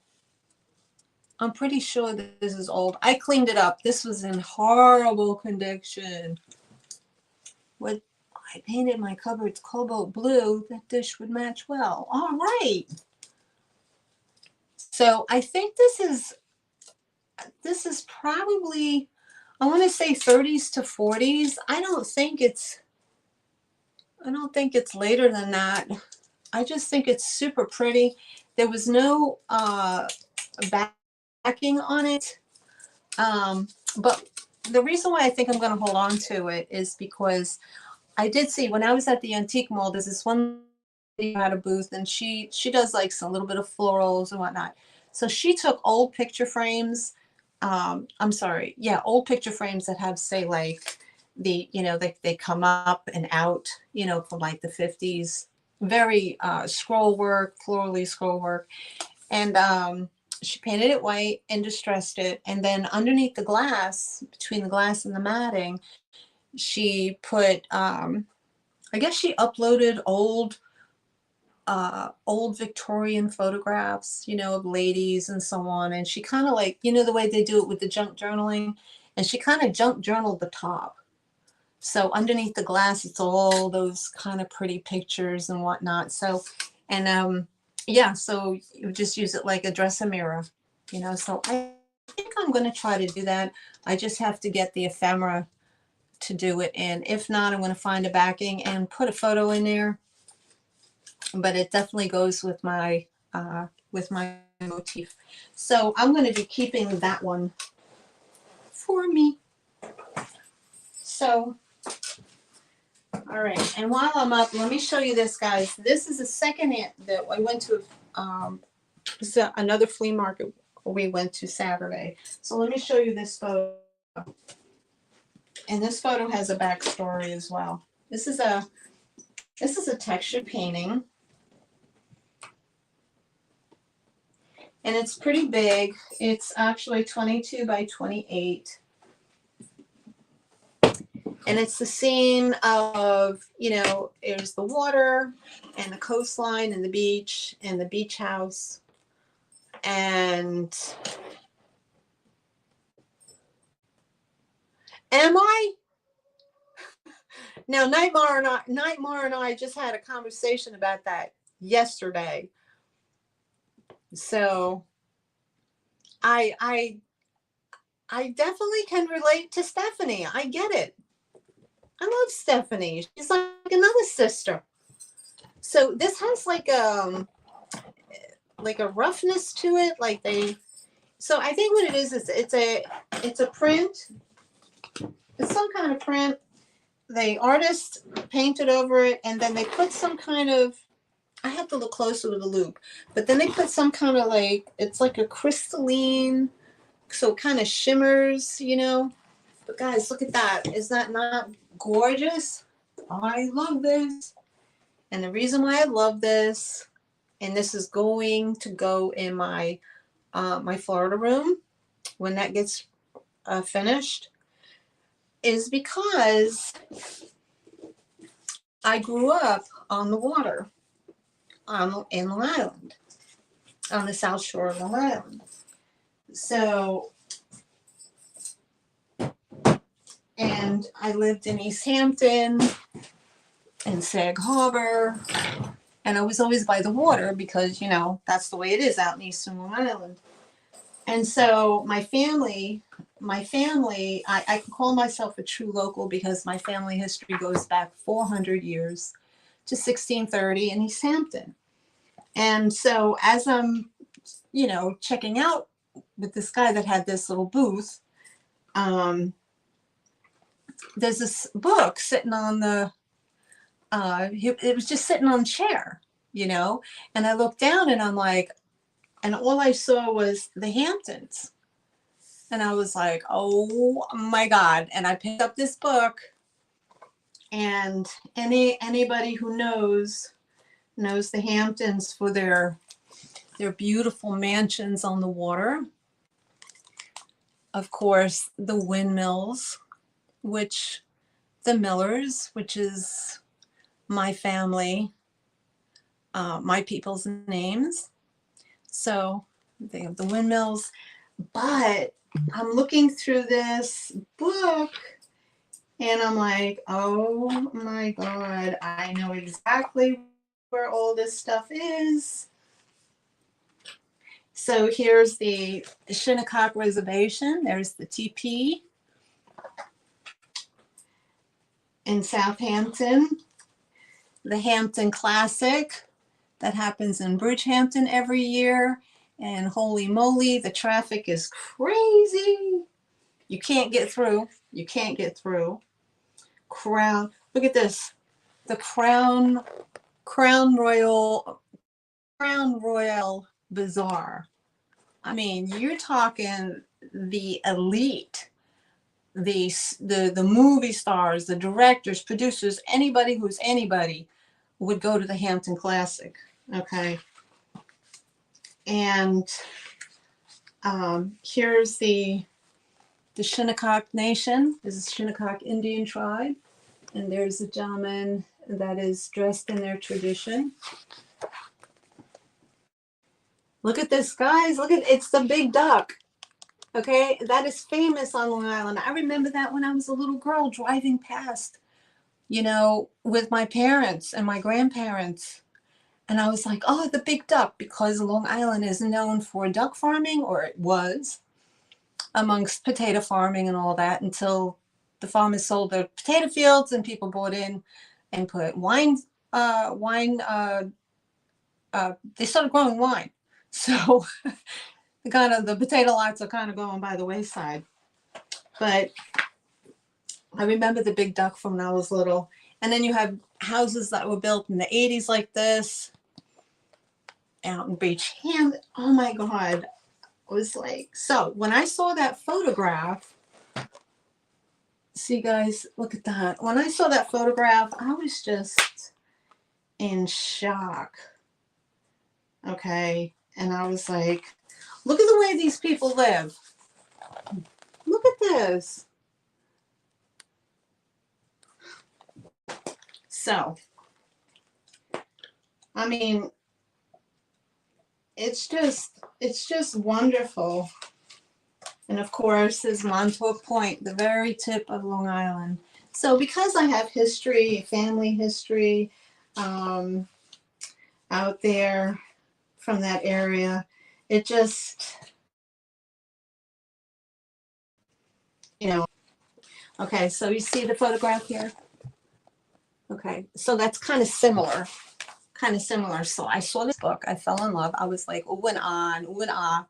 I'm pretty sure that this is old. I cleaned it up. This was in horrible condition. What I painted my cupboards cobalt blue. That dish would match well. All right. So I think this is probably, I want to say 30s to 40s. I don't think it's later than that. I just think it's super pretty. There was no backing on it. But the reason why I think I'm going to hold on to it is because I did see when I was at the antique mall, there's this one lady who had a booth, and she does like some little bit of florals and whatnot. So she took old picture frames. Old picture frames that have, say, like they come up and out, from like the 50s, very scroll work, florally scroll work, and she painted it white and distressed it, and then underneath the glass, between the glass and the matting, she put I guess she uploaded old Victorian photographs, of ladies and so on. And she kind of, like, the way they do it with the junk journaling, and she kind of junk journaled the top. So underneath the glass, it's all those kind of pretty pictures and whatnot. So, and so you just use it like a dresser mirror, So I think I'm going to try to do that. I just have to get the ephemera to do it. And if not, I'm going to find a backing and put a photo in there. But it definitely goes with my motif. So I'm going to be keeping that one for me. So, all right. And while I'm up, let me show you this, guys. This is a second that I went to. This is another flea market we went to Saturday. So let me show you this photo. And this photo has a backstory as well. This is a textured painting. And it's pretty big. It's actually 22 by 28. And it's the scene of, you know, there's the water and the coastline and the beach house. And am I? Now, Nightmare and I just had a conversation about that yesterday. So I I I definitely can relate to Stephanie. I get it. I love Stephanie. She's like another sister. So this has like a roughness to it. So I think what it is it's a print. It's some kind of print. The artist painted over it, and then they put some kind of, I have to look closer with the loop, but then they put some kind of it's like a crystalline, so it kind of shimmers, you know. But guys, look at that. Is that not gorgeous? I love this. And the reason why I love this, and this is going to go in my my Florida room when that gets finished, is because I grew up on the water in Long Island, on the South Shore of Long Island. So, and I lived in East Hampton and Sag Harbor, and I was always by the water because, you know, that's the way it is out in Eastern Long Island. And so my family, I can call myself a true local because my family history goes back 400 years to 1630 in East Hampton. And so as I'm, you know, checking out with this guy that had this little booth, there's this book sitting on the, it was just sitting on a chair, you know, and I looked down and I'm like, and all I saw was the Hamptons. And I was like, oh my God. And I picked up this book, and anybody who knows the Hamptons for their beautiful mansions on the water. Of course, the windmills, which the Millers, which is my family, my people's names. So they have the windmills. But I'm looking through this book and I'm like, oh my God, I know exactly where all this stuff is. So here's the Shinnecock Reservation. There's the TP in Southampton. The Hampton Classic that happens in Bridgehampton every year. And holy moly, the traffic is crazy. You can't get through. You can't get through. Crown, look at this. The Crown Royal Bazaar. I mean, you're talking the elite, the movie stars, the directors, producers, anybody who's anybody would go to the Hampton Classic. Okay. And here's the Shinnecock Nation. This is Shinnecock Indian tribe. And there's a gentleman that is dressed in their tradition. Look at this, guys. Look at, it's the big duck. Okay, that is famous on Long Island. I remember that when I was a little girl driving past, you know, with my parents and my grandparents. And I was like, oh, the big duck, because Long Island is known for duck farming, or it was, amongst potato farming and all that, until the farmers sold their potato fields and people bought in and put they started growing wine. So the potato lots are kind of going by the wayside. But I remember the big duck from when I was little. And then you have houses that were built in the 80s like this out in Bridgehampton. Oh my God. It was like, so when I saw that photograph, see guys, look at that. When I saw that photograph, I was just in shock. Okay. And I was like, look at the way these people live. Look at this. So, I mean, it's just wonderful. And of course, is Montauk Point, the very tip of Long Island. So because I have history, family history, um, out there from that area, it just, you know, okay, so you see the photograph here? Okay, so that's kind of similar, So I saw this book, I fell in love. I was like, ooh and ah, and ooh and ah.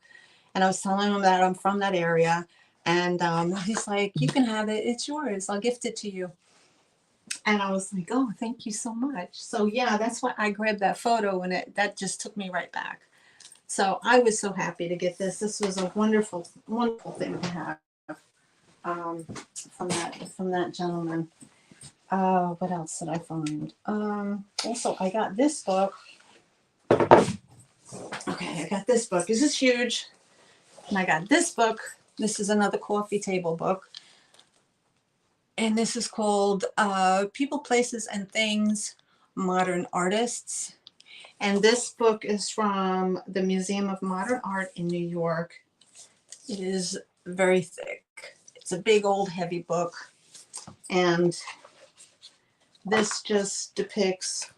And I was telling him that I'm from that area. And he's like, you can have it. It's yours. I'll gift it to you. And I was like, oh, thank you so much. So yeah, that's why I grabbed that photo, and that just took me right back. So I was so happy to get this. This was a wonderful, wonderful thing to have um, from that gentleman. What else did I find? Also, I got this book. Okay, I got this book. This is huge. And I got this book. This is another coffee table book. And this is called People, Places, and Things, Modern Artists. And this book is from the Museum of Modern Art in New York. It is very thick. It's a big, old, heavy book. And this just depicts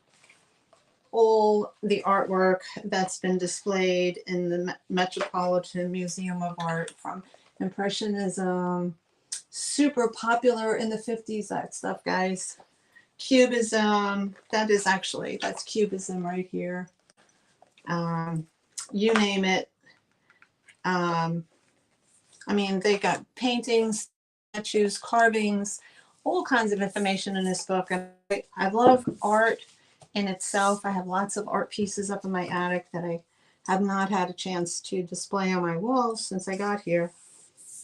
all the artwork that's been displayed in the Metropolitan Museum of Art, from Impressionism, super popular in the 50s, that stuff, guys. Cubism, that's Cubism right here. You name it. I mean, they got paintings, statues, carvings, all kinds of information in this book. And I love art in itself. I have lots of art pieces up in my attic that I have not had a chance to display on my walls since I got here.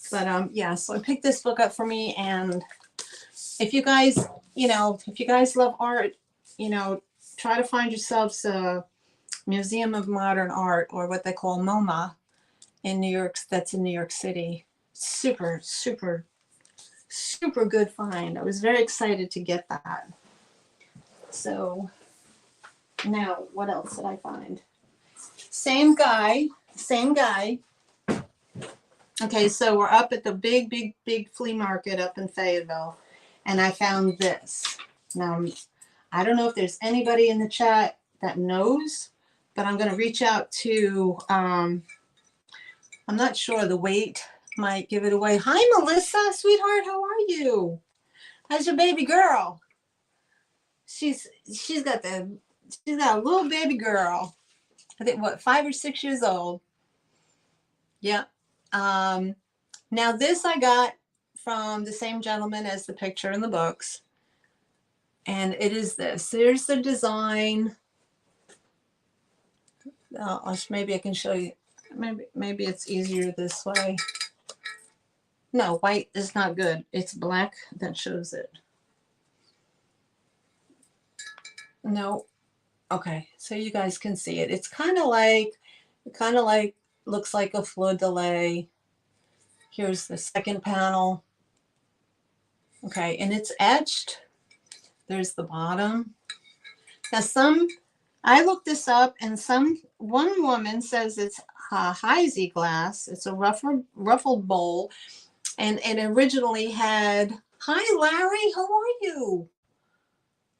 But yeah, so I picked this book up for me. And if you guys, if you guys love art, try to find yourselves a Museum of Modern Art, or what they call MoMA, in New York. That's in New York City. Super, super, super good find. I was very excited to get that. So now, what else did I find? Same guy. Okay, so we're up at the big, big, big flea market up in Fayetteville, and I found this. Now, I don't know if there's anybody in the chat that knows, but I'm going to reach out to, I'm not sure, the weight might give it away. Hi, Melissa, sweetheart, how are you? How's your baby girl? She's got a little baby girl. I think, what, 5 or 6 years old. Yeah. Now this I got from the same gentleman as the picture in the books. And it is this. Here's the design. Maybe I can show you. Maybe it's easier this way. No, white is not good. It's black that shows it. No. Okay, so you guys can see it. It's kind of like, looks like a fleur-de-lis. Here's the second panel. Okay, and it's etched. There's the bottom. Now I looked this up, and one woman says it's Heisey glass. It's a ruffled bowl, and it originally had, hi Larry, how are you?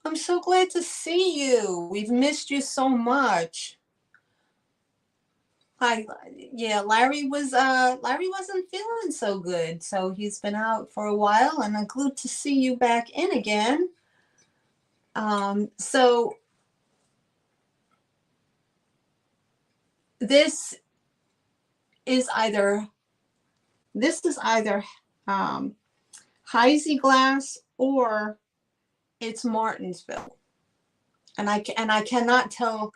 I'm so glad to see you. We've missed you so much. Hi, yeah, Larry wasn't feeling so good, so he's been out for a while, and I'm glad to see you back in again. So this is either Heisey glass, or it's Martinsville, and I cannot tell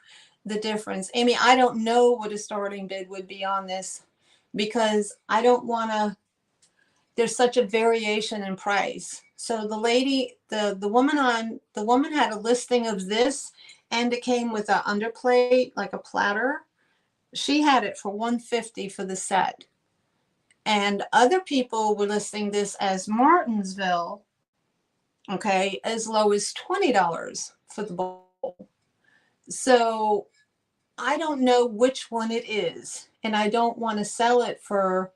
the difference. Amy, I don't know what a starting bid would be on this, because I don't want to. There's such a variation in price. So the lady, the woman had a listing of this, and it came with an underplate, like a platter. She had it for $150 for the set. And other people were listing this as Martinsville, okay, as low as $20 for the bowl. So I don't know which one it is, and I don't want to sell it for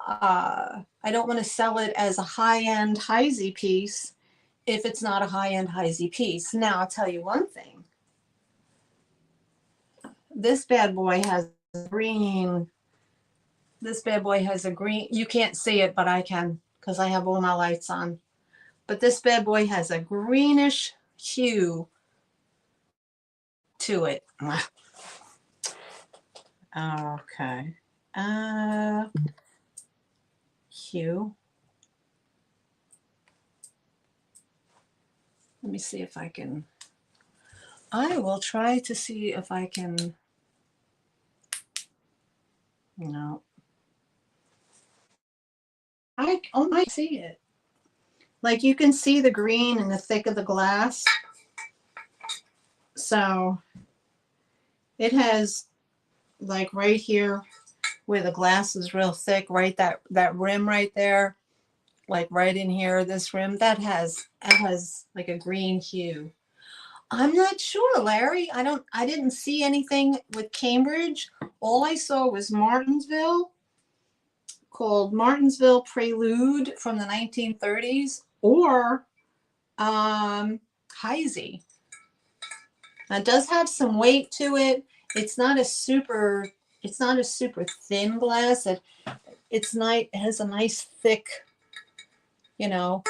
I don't want to sell it as a high-end Heisey piece if it's not a high-end Heisey piece. Now I'll tell you one thing. This bad boy has green. This bad boy has a green. You can't see it, but I can because I have all my lights on. But this bad boy has a greenish hue to it. Okay. Hue. Let me see if I can. I will try to see if I can. No. I see it. Like you can see the green in the thick of the glass. So it has like right here where the glass is real thick, right that rim right there, like right in here, this rim, that has like a green hue. I'm not sure, Larry. I didn't see anything with Cambridge. All I saw was Martinsville, called Martinsville Prelude from the 1930s, or Heisey. It does have some weight to it. It's not a super thin glass. It's nice. It has a nice thick, you know.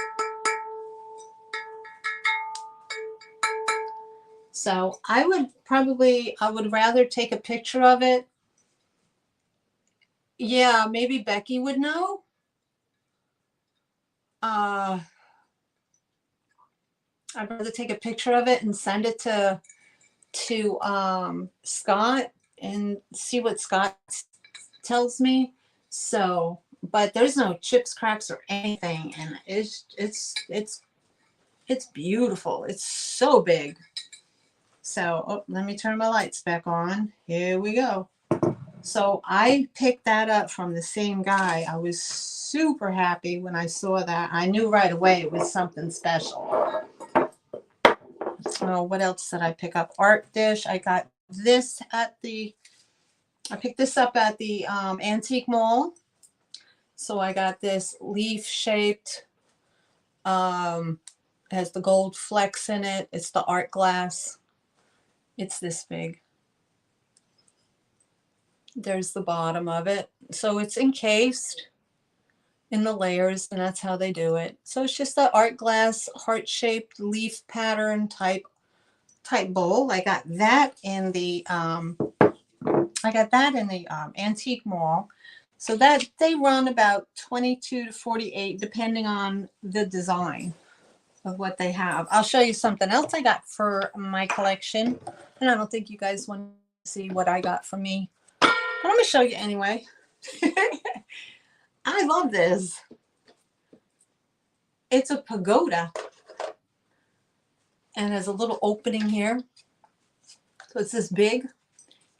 So I would rather take a picture of it. Yeah, maybe Becky would know. I'd rather take a picture of it and send it to Scott and see what Scott tells me. So, but there's no chips, cracks, or anything, and it's beautiful. It's so big. So, oh, let me turn my lights back on. Here we go. So I picked that up from the same guy. I was super happy when I saw that. I knew right away it was something special. Oh, what else did I pick up? Art dish. I got this I picked this up at the antique mall. So I got this leaf shaped, has the gold flecks in it. It's the art glass. It's this big. There's the bottom of it. So it's encased in the layers, and that's how they do it. So it's just the art glass, heart-shaped leaf pattern type bowl. I got that in the antique mall. So that they run about 22 to 48 depending on the design of what they have. I'll show you something else I got for my collection, and I don't think you guys want to see what I got from me, but I'm gonna show you anyway. I love this. It's a pagoda and has a little opening here, so it's this big.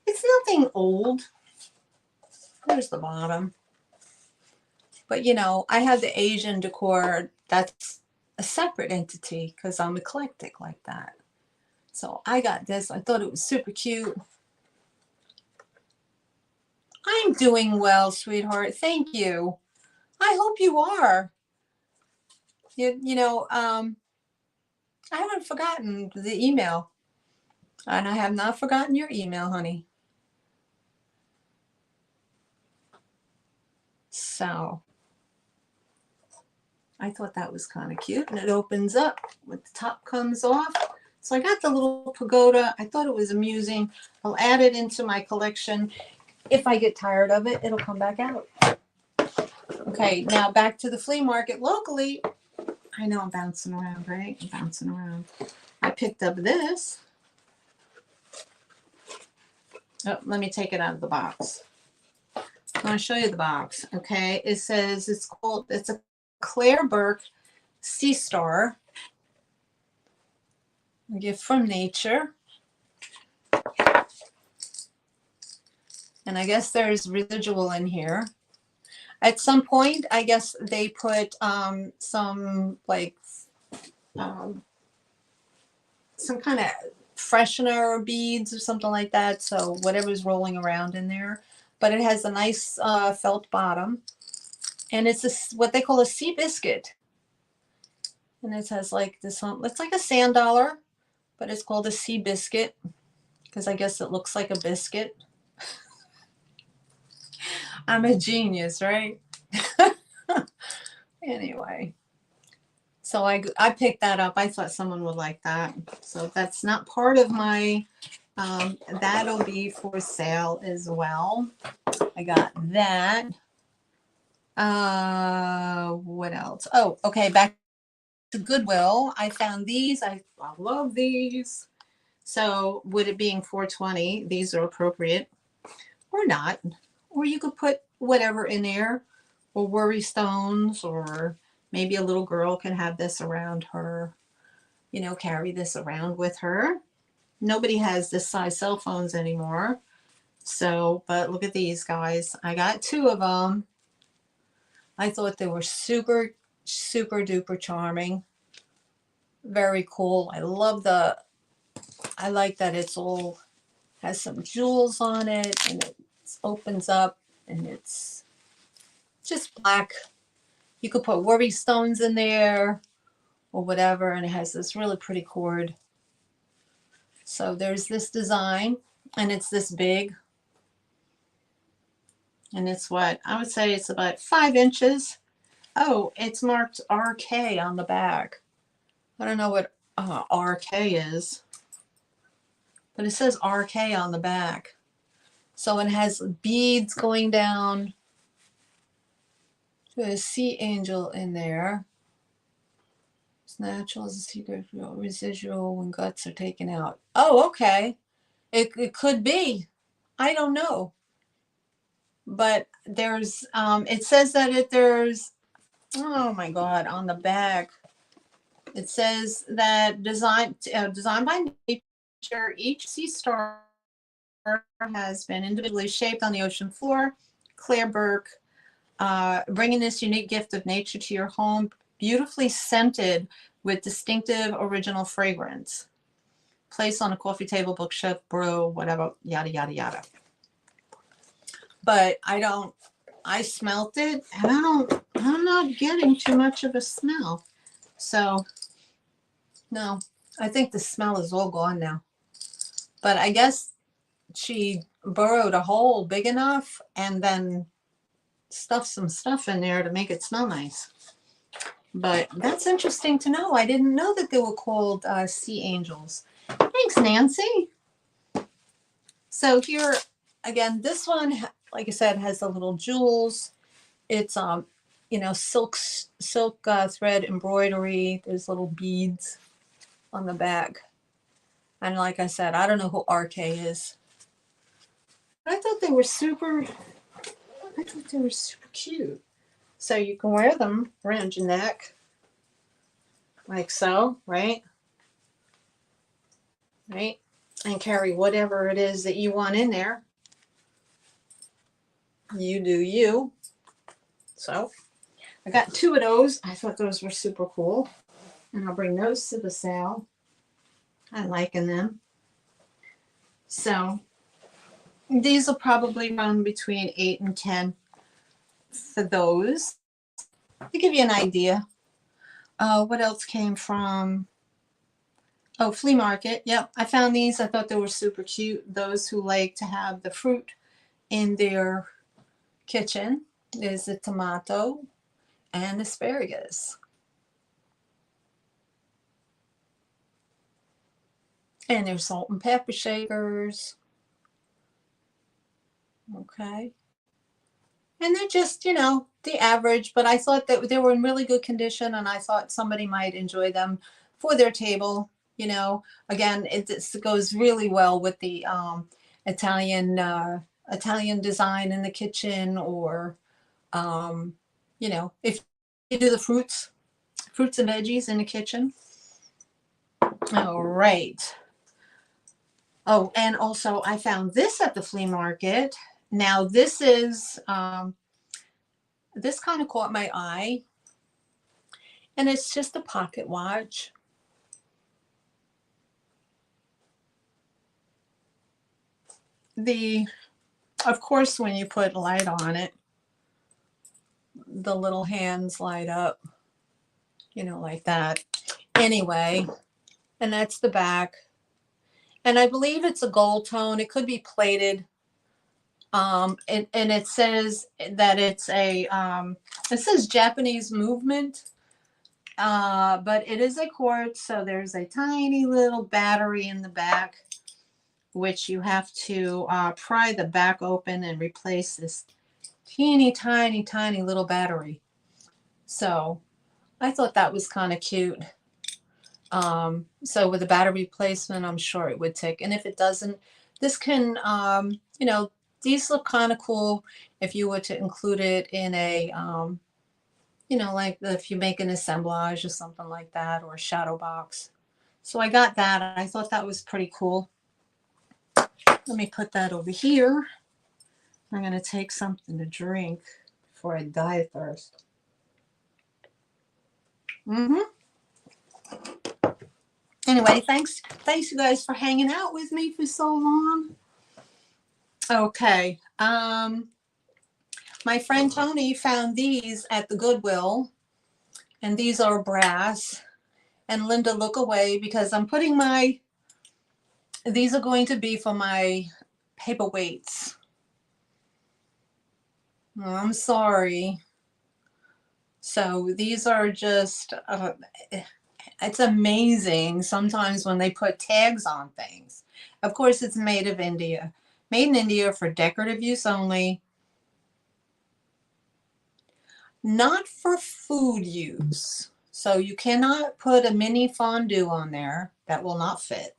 It's nothing old. There's the bottom, but you know, I have the Asian decor. That's a separate entity because I'm eclectic like that. So I got this. I thought it was super cute. I'm doing well, sweetheart. Thank you. I hope you are. I haven't forgotten the email. And I have not forgotten your email, honey. So I thought that was kind of cute. And it opens up when the top comes off. So I got the little pagoda. I thought it was amusing. I'll add it into my collection. If I get tired of it, it'll come back out. Okay, now back to the flea market locally. I know I'm bouncing around, right? I'm bouncing around. I picked up this. Oh, let me take it out of the box. I want to show you the box. Okay, it says it's a Claire Burke Sea Star. A gift from nature. And I guess there's residual in here. At some point, I guess they put some like um, some kind of freshener beads or something like that. So whatever's rolling around in there. But it has a nice felt bottom. And it's what they call a sea biscuit. And it has like this one. It's like a sand dollar, but it's called a sea biscuit because I guess it looks like a biscuit. I'm a genius, right? Anyway. So I picked that up. I thought someone would like that. So that's not part of my, that'll be for sale as well. I got that. What else? Oh, okay. Back to Goodwill. I found these. I love these. So with it being 420, these are appropriate or not. Or you could put whatever in there, or worry stones, or maybe a little girl can have this around her, you know, carry this around with her. Nobody has this size cell phones anymore. So, but look at these guys. I got 2 of them. I thought they were super, super duper charming. Very cool. I like that it's all, has some jewels on it, and it opens up and it's just black. You could put worry stones in there or whatever, and it has this really pretty cord. So there's this design, and it's this big. And it's what? I would say it's about 5 inches. Oh, it's marked RK on the back. I don't know what RK is, but it says RK on the back. So it has beads going down to a sea angel in there. It's natural as a secret residual when guts are taken out. Oh, okay. It could be. I don't know. But there's, it says that there's, oh my God, on the back, it says that designed by nature, each sea star has been individually shaped on the ocean floor. Claire Burke, bringing this unique gift of nature to your home, beautifully scented with distinctive original fragrance. Place on a coffee table, bookshelf, brew, whatever, yada, yada, yada. But I smelt it, and I'm not getting too much of a smell. So, no, I think the smell is all gone now. But I guess she burrowed a hole big enough and then stuffed some stuff in there to make it smell nice. But that's interesting to know. I didn't know that they were called sea angels. Thanks, Nancy. So here, again, this one, like I said, has the little jewels. It's, you know, silk thread embroidery. There's little beads on the back. And like I said, I don't know who RK is. I thought they were super cute. So you can wear them around your neck, like so, right? Right? And carry whatever it is that you want in there. You do you. So I got 2 of those. I thought those were super cool. And I'll bring those to the sale. I liking them. So these will probably run between 8 and 10 for those. To give you an idea. What else came from? Oh, flea market. Yep, I found these. I thought they were super cute. Those who like to have the fruit in their kitchen. There's a tomato and asparagus. And there's salt and pepper shakers. Okay. And they're just, you know, the average, but I thought that they were in really good condition, and I thought somebody might enjoy them for their table. You know, again, it goes really well with the Italian design in the kitchen, or you know, if you do the fruits and veggies in the kitchen. All right. Oh, and also I found this at the flea market. Now this is this kind of caught my eye, and it's just a pocket watch. of course, when you put light on it, the little hands light up, like that. Anyway, and that's the back. And I believe it's a gold tone. It could be plated. And it says that it says Japanese movement, but it is a quartz. So there's a tiny little battery in the back, which you have to pry the back open and replace this teeny tiny little battery. So I thought that was kind of cute. So with the battery replacement, I'm sure it would tick. And if it doesn't, this can, these look kind of cool if you were to include it in a, like if you make an assemblage or something like that, or a shadow box. So I got that. I thought that was pretty cool. Let me put that over here. I'm going to take something to drink before I die of thirst. Anyway, thanks you guys for hanging out with me for so long. Okay. My friend Tony found these at the Goodwill, and these are brass. And Linda, look away, because I'm putting these are going to be for my paperweights. Oh, I'm sorry. So these are just, it's amazing sometimes when they put tags on things. Of course, it's made in India for decorative use only. Not for food use. So you cannot put a mini fondue on there. That will not fit.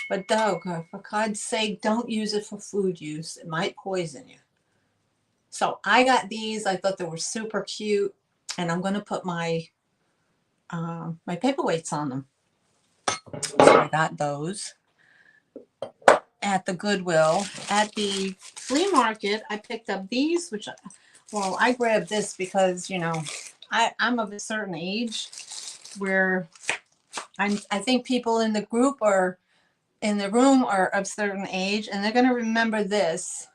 But for God's sake, don't use it for food use. It might poison you. So I got these. I thought they were super cute. And I'm going to put my paperweights on them. So I got those at the Goodwill. At the flea market, I picked up these, which, I grabbed this because, I'm of a certain age where I think people in the group or in the room are of a certain age, and they're going to remember this.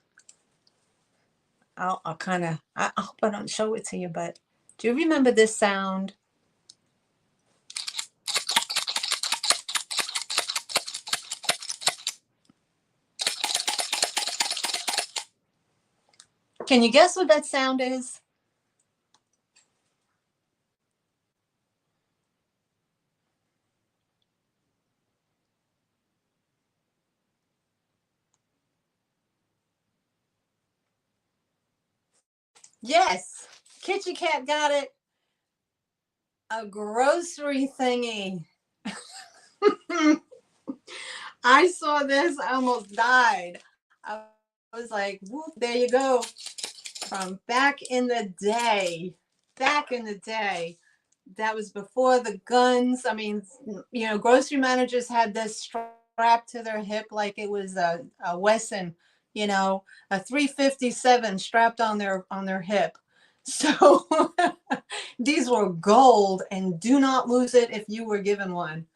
I hope I don't show it to you, but do you remember this sound? Can you guess what that sound is? Yes, Kitty Cat got it. A grocery thingy. I saw this, I almost died. I was like, whoop, there you go. From back in the day. That was before the guns. I mean, grocery managers had this strapped to their hip like it was a Wesson, a 357 strapped on their hip. So these were gold, and do not lose it if you were given one.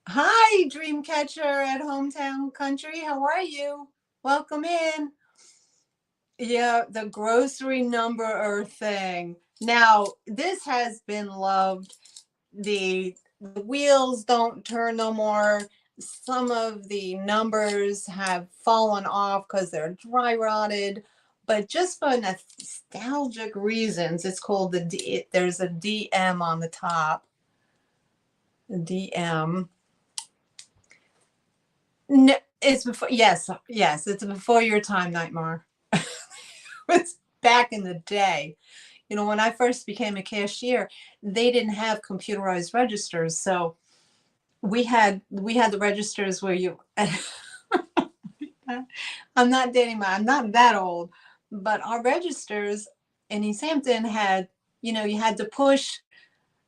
Hi, Dreamcatcher at Hometown Country. How are you? Welcome in. Yeah, the grocery numberer thing. Now, this has been loved. The wheels don't turn no more. Some of the numbers have fallen off because they're dry rotted. But just for nostalgic reasons, it's called there's a DM on the top. DM. No, it's before, yes, it's before your time, Nightmare. It's back in the day. When I first became a cashier, they didn't have computerized registers. So we had the registers where you, I'm not that old, but our registers in East Hampton had, you had to push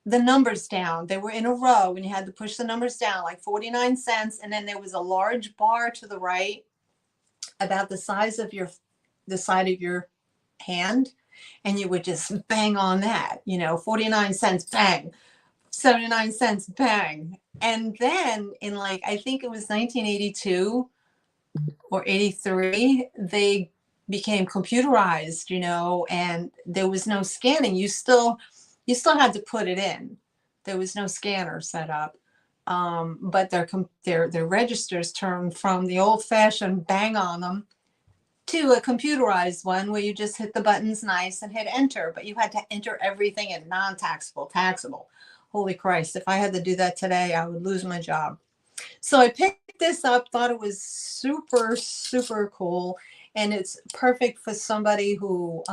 the numbers down. They were in a row, and you had to push the numbers down like 49 cents. And then there was a large bar to the right about the size of the side of your hand. And you would just bang on that, 49 cents, bang, 79 cents, bang. And then in I think it was 1982, or 83, they became computerized, you know, and there was no scanning. You still had to put it in. There was no scanner set up. But their registers turned from the old fashioned bang on them to a computerized one where you just hit the buttons nice and hit enter, but you had to enter everything in non-taxable, taxable. Holy Christ, if I had to do that today, I would lose my job. So I picked this up, thought it was super, super cool. And it's perfect for somebody who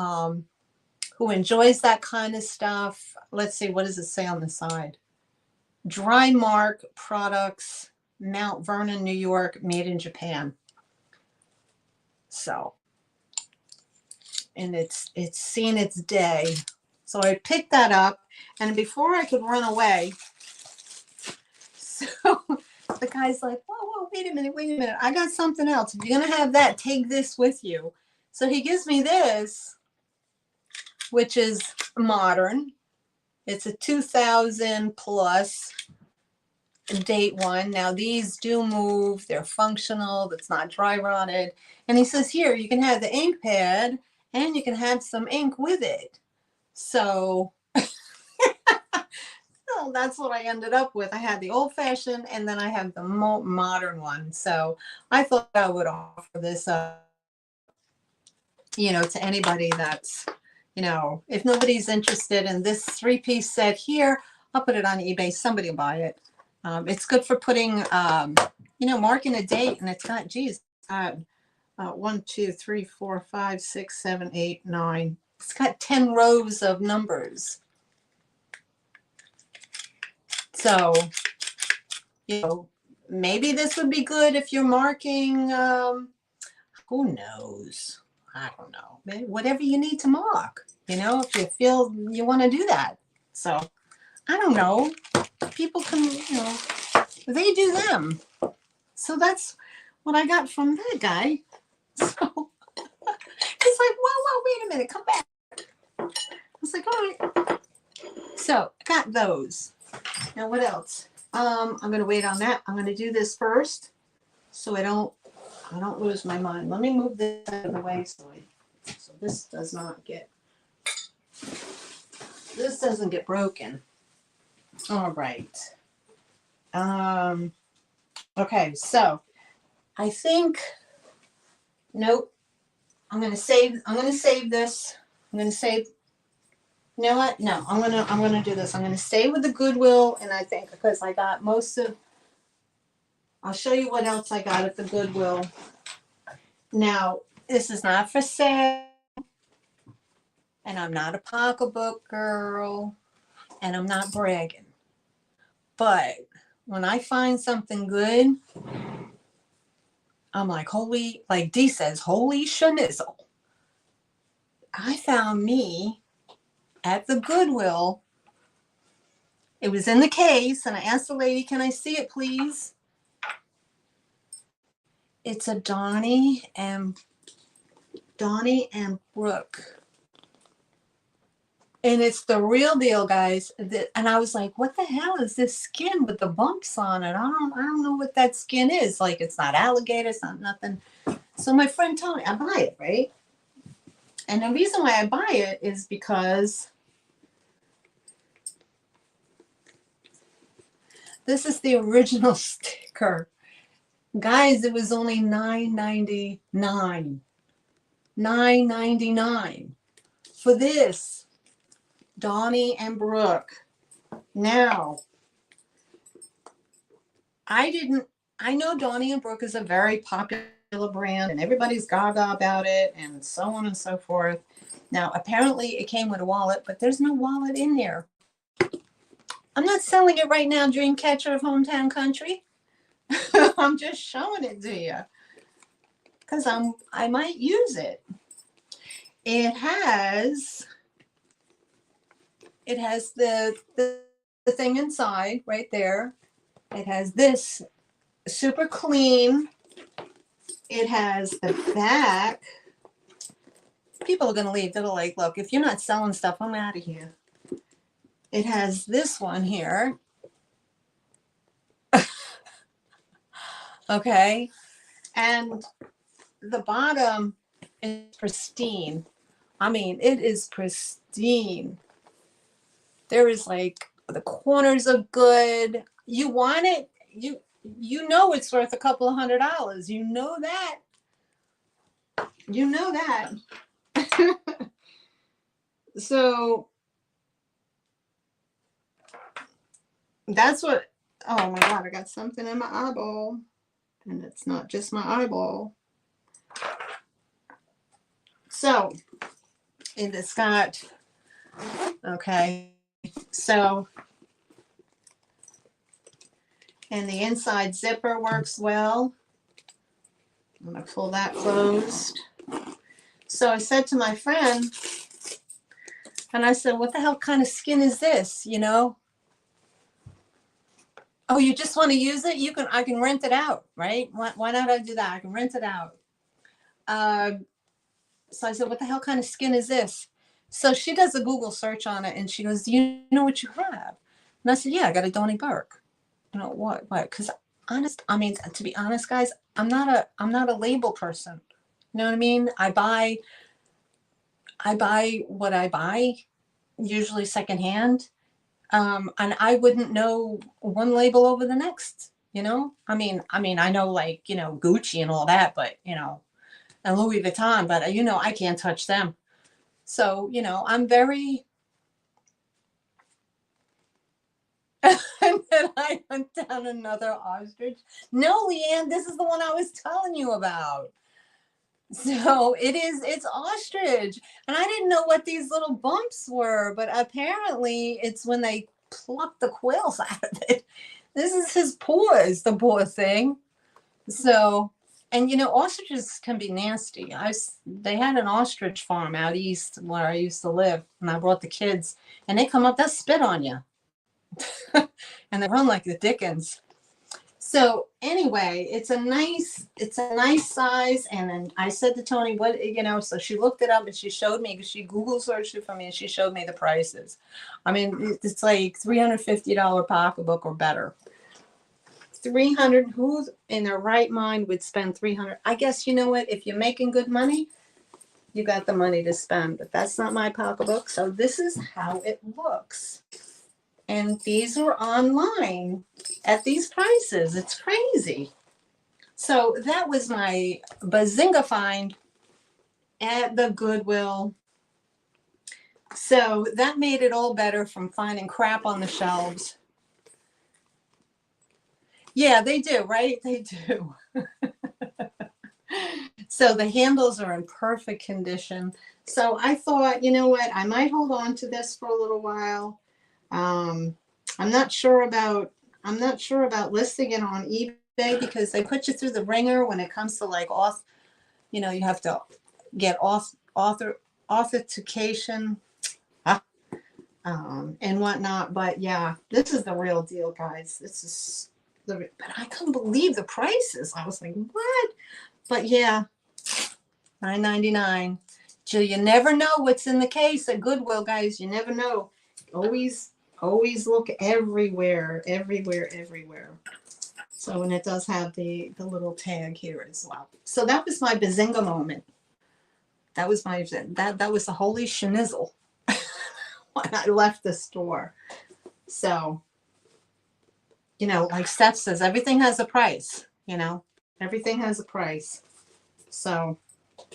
enjoys that kind of stuff. Let's see, what does it say on the side? Dry Mark Products, Mount Vernon, New York, made in Japan. So, and it's seen its day. So I picked that up, and before I could run away, so the guy's like, whoa, wait a minute. I got something else. If you're going to have that, take this with you. So he gives me this, which is modern. It's a 2000 plus date one. Now these do move. They're functional. That's not dry rotted. And he says, here, you can have the ink pad and you can have some ink with it. So well, that's what I ended up with. I had the old fashioned and then I have the modern one. So I thought I would offer this to anybody that's, if nobody's interested in this 3-piece set here, I'll put it on eBay. Somebody will buy it. It's good for putting, marking a date, and it's got, geez, 1, 2, 3, 4, 5, 6, 7, 8, 9. It's got 10 rows of numbers. So, maybe this would be good if you're marking, who knows? I don't know. Whatever you need to mark, if you feel you want to do that. So, I don't know. People can, they do them. So that's what I got from that guy. So he's like, whoa, wait a minute, come back. I was like, all right. So I got those. Now what else? I'm gonna wait on that. I'm gonna do this first so I don't lose my mind. Let me move this out of the way so this doesn't get broken. All right. Okay, so I think, nope. I'm gonna save this. I'm gonna save. You know what? No, I'm gonna do this. I'm gonna stay with the Goodwill, and I think because I got I'll show you what else I got at the Goodwill. Now, this is not for sale, and I'm not a pocketbook girl, and I'm not bragging. But when I find something good, I'm like, like Dee says, holy schnizzle. I found me at the Goodwill. It was in the case, and I asked the lady, can I see it, please? It's a Donnie and Brooke. And it's the real deal, guys. And I was like, what the hell is this skin with the bumps on it? I don't know what that skin is. Like, it's not alligator, it's not nothing. So my friend told me, I buy it, right? And the reason why I buy it is because this is the original sticker. Guys, it was only $9.99. $9.99 for this. Donnie and Brooke. Now, I know Donnie and Brooke is a very popular brand and everybody's gaga about it and so on and so forth. Now, apparently it came with a wallet, but there's no wallet in there. I'm not selling it right now, Dreamcatcher of Hometown Country. I'm just showing it to you because I might use it. It has the thing inside right there. It has this super clean. It has the back. People are going to leave. They're like, look, if you're not selling stuff, I'm out of here. It has this one here. Okay. And the bottom is pristine. I mean, it is pristine. There is like the corners are good. You want it, you know it's worth a couple of $100. You know that. You know that. So that's what, oh my God, I got something in my eyeball. And it's not just my eyeball. So, and it's got, okay, so, and the inside zipper works well. I'm going to pull that closed. So I said to my friend, and I said, what the hell kind of skin is this, you know? Oh, you just want to use it? I can rent it out, right? Why not I do that? I can rent it out. So I said, what the hell kind of skin is this? So she does a Google search on it and she goes, do you know what you have? And I said, yeah, I got a Donnie Burke. You know, what? Because to be honest, guys, I'm not a label person. You know what I mean? I buy what I buy, usually secondhand. And I wouldn't know one label over the next, you know? I mean, I know like, you know, Gucci and all that, but you know, and Louis Vuitton, but you know, I can't touch them. So, you know, I'm very, and then I went down another ostrich. No, Leanne, this is the one I was telling you about. So it's ostrich. And I didn't know what these little bumps were, but apparently it's when they pluck the quills out of it. This is his paws, the poor thing. So, and you know, ostriches can be nasty. They had an ostrich farm out east where I used to live, and I brought the kids, and they come up, they'll spit on you. And they run like the Dickens. So anyway, it's a nice size. And then I said to Tony, what, you know, so she looked it up and she showed me, because she Google searched it for me and she showed me the prices. I mean, it's like $350 pocketbook or better. 300, who's in their right mind would spend 300? I guess, you know what, if you're making good money, you got the money to spend, but that's not my pocketbook. So this is how it looks. And these are online at these prices. It's crazy. So that was my Bazinga find at the Goodwill. So that made it all better from finding crap on the shelves. Yeah, they do, right? They do. So the handles are in perfect condition. So I thought, you know what, I might hold on to this for a little while. I'm not sure about listing it on eBay, because they put you through the ringer when it comes to like you know, you have to get authentication and whatnot. But yeah, this is the real deal, guys. But I couldn't believe the prices. I was like, what? But yeah, $9.99. So you never know what's in the case at Goodwill, guys. You never know. Always look everywhere. So, and it does have the little tag here as well. So that was my Bazinga moment. That was that was the holy schnizzle when I left the store. So, you know, like Steph says, everything has a price, you know, everything has a price. So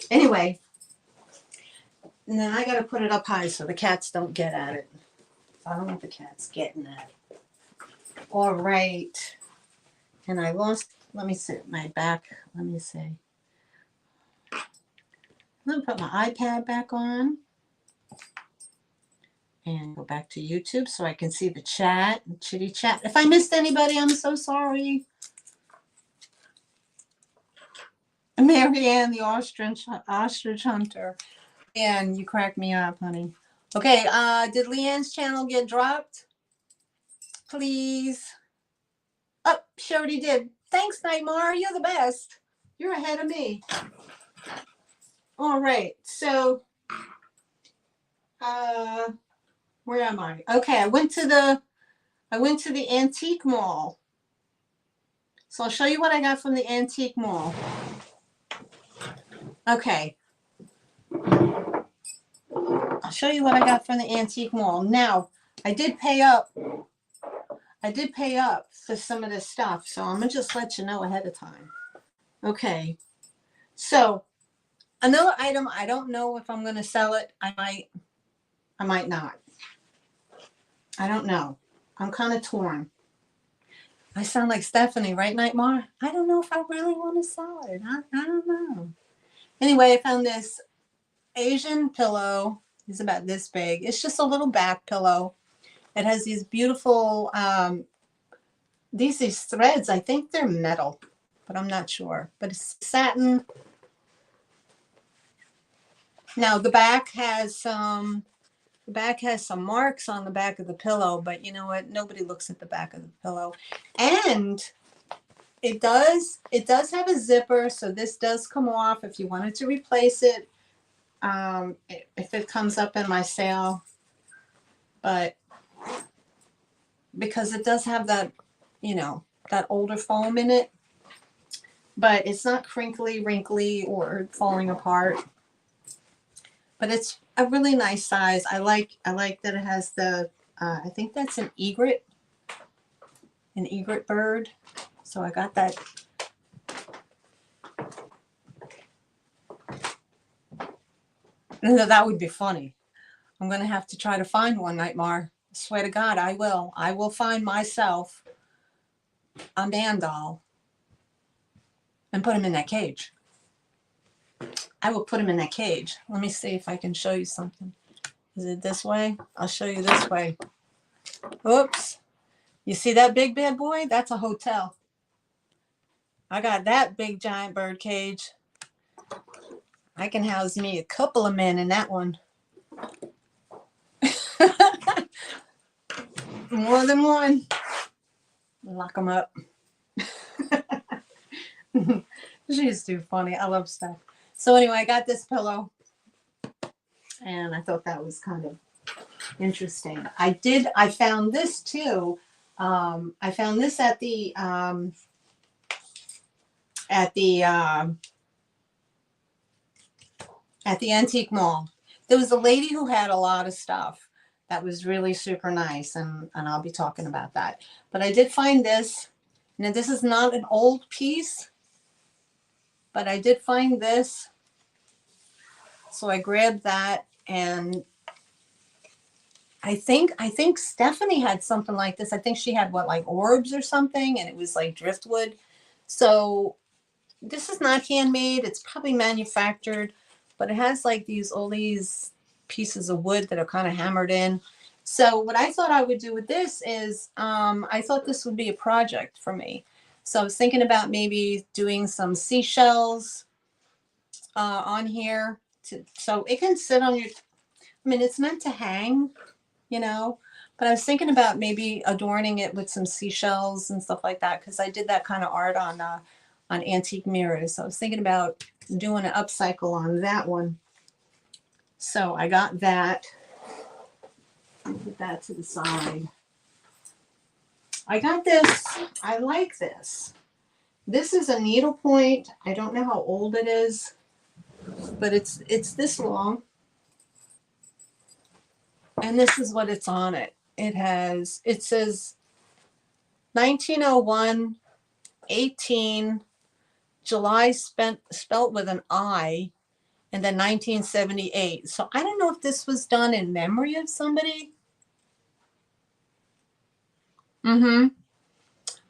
anyway, and then I got to put it up high so the cats don't get at it. I don't want the cats getting at it. All right. And I lost, let me see my back. Let me see. I'm going to put my iPad back on and go back to YouTube so I can see the chat and chitty chat. If I missed anybody, I'm so sorry. Marianne, the ostrich hunter. And you cracked me up, honey. Okay, did Leanne's channel get dropped? Please. Oh, she already did. Thanks, Nightmare. You're the best. You're ahead of me. All right, so where am I? Okay, I went to the antique mall. So I'll show you what I got from the antique mall. Okay, I'll show you what I got from the antique mall. Now, I did pay up. I did pay up for some of this stuff, so I'm gonna just let you know ahead of time. Okay, so another item, I don't know if I'm gonna sell it. I might not. I don't know. I'm kind of torn. I sound like Stephanie, right, Nightmare? I don't know if I really want to sell it. I don't know. Anyway, I found this Asian pillow. It's about this big. It's just a little back pillow. It has these beautiful, these threads. I think they're metal, but I'm not sure. But it's satin. Now the back has some marks on the back of the pillow, but you know what? Nobody looks at the back of the pillow. And it does have a zipper, so this does come off if you wanted to replace it. If it comes up in my sale, but because it does have that, that older foam in it, but it's not crinkly, wrinkly, or falling apart. But it's a really nice size. I like that it has the, I think that's an egret bird. So I got that. That would be funny. I'm going to have to try to find one, Nightmare. I swear to God, I will. I will find myself a man doll and put him in that cage. I will put him in that cage. Let me see if I can show you something. Is it this way? I'll show you this way. Oops. You see that big bad boy? That's a hotel. I got that big giant bird cage. I can house me a couple of men in that one. More than one. Lock them up. She's too funny. I love stuff. So anyway, I got this pillow, and I thought that was kind of interesting. I found this too. I found this at the antique mall. There was a lady who had a lot of stuff that was really super nice, and I'll be talking about that. But I did find this. Now, this is not an old piece, but I did find this. So I grabbed that, and I think Stephanie had something like this. I think she had like orbs or something, and it was like driftwood. So this is not handmade. It's probably manufactured, but it has like all these pieces of wood that are kind of hammered in. So what I thought I would do with this is, I thought this would be a project for me. So I was thinking about maybe doing some seashells on here, so it can sit on your. I mean, it's meant to hang, but I was thinking about maybe adorning it with some seashells and stuff like that, because I did that kind of art on antique mirrors. So I was thinking about doing an upcycle on that one. So I got that. Put that to the side. I got this. I like this. This is a needlepoint. I don't know how old it is, but it's this long. And this is what it's on it. It says 1901, 18, July spelt with an I, and then 1978. So I don't know if this was done in memory of somebody.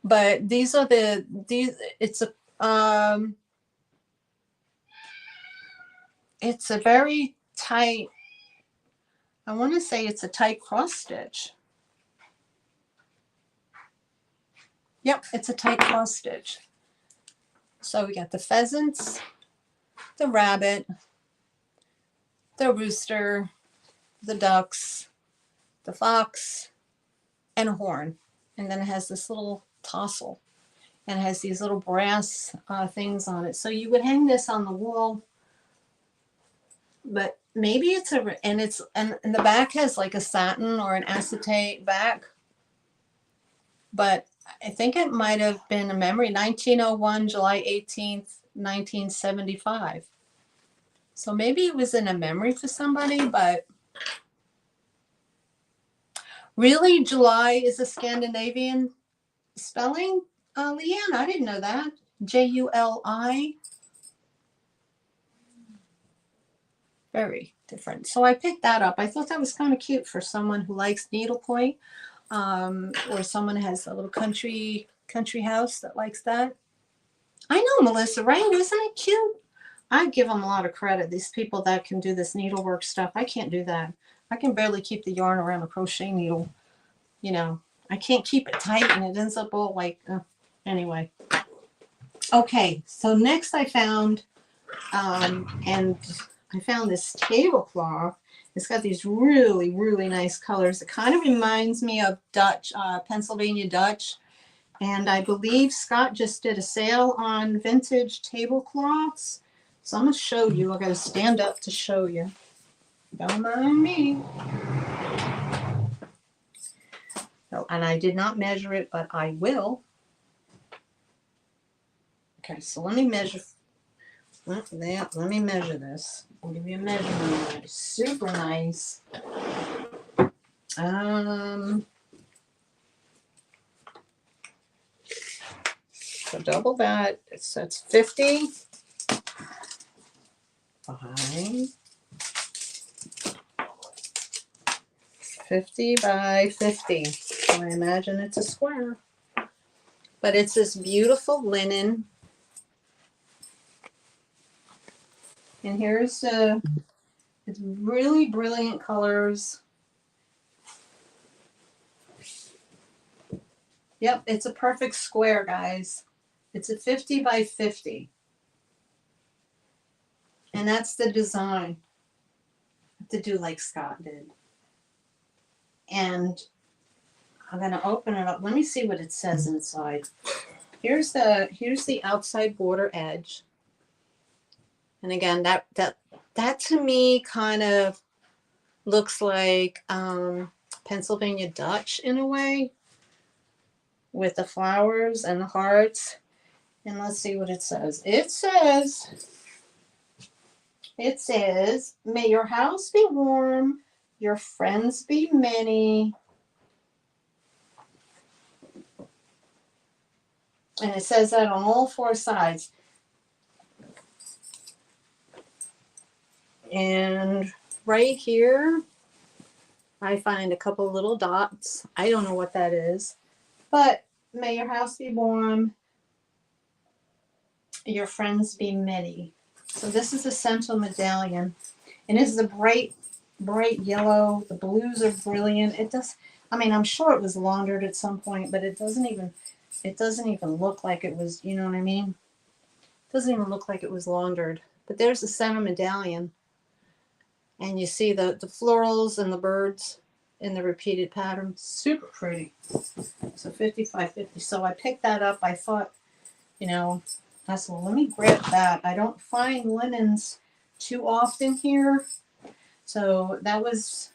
But these it's a very tight, I want to say it's a tight cross stitch. Yep, it's a tight cross stitch. So we got the pheasants, the rabbit, the rooster, the ducks, the fox, and a horn. And then it has this little tassel, and it has these little brass things on it. So you would hang this on the wall, but maybe and the back has like a satin or an acetate back. But I think it might have been a memory. 1901, July 18th, 1975. So maybe it was in a memory for somebody, but really, July is a Scandinavian spelling? Leanne, I didn't know that. Juli. Very different. So I picked that up. I thought that was kind of cute for someone who likes needlepoint, or someone who has a little country house that likes that. I know, Melissa, right? Isn't it cute? I give them a lot of credit. These people that can do this needlework stuff. I can't do that. I can barely keep the yarn around a crochet needle. You know, I can't keep it tight and it ends up all like, anyway. Okay, so next I found, and I found this tablecloth. It's got these really, really nice colors. It kind of reminds me of Dutch, Pennsylvania Dutch. And I believe Scott just did a sale on vintage tablecloths. So I'm going to show you. I got to stand up to show you. Don't mind me. Oh, and I did not measure it, but I will. Okay, so let me measure. Let me measure this. I'll give you a measurement. It's super nice. So double that. That's 50 by 50 by 50. So I imagine it's a square. But it's this beautiful linen. And here's it's really brilliant colors. Yep, it's a perfect square, guys. It's a 50 by 50. And that's the design. I have to do like Scott did. And I'm going to open it up. Let me see what it says inside. Here's the outside border edge. And again, that to me kind of looks like Pennsylvania Dutch in a way, with the flowers and the hearts. And let's see what it says. It says, may your house be warm, your friends be many. And it says that on all four sides. And right here, I find a couple little dots. I don't know what that is. But may your house be warm, your friends be many. So this is a central medallion. And this is a bright, bright yellow. The blues are brilliant. It does, I mean, I'm sure it was laundered at some point, but it doesn't even look like it was, you know what I mean? It doesn't even look like it was laundered. But there's the center medallion. And you see the florals and the birds in the repeated pattern. Super pretty. So 50 by 50. So I picked that up. I thought, you know, I said, well, let me grab that. I don't find linens too often here. So that was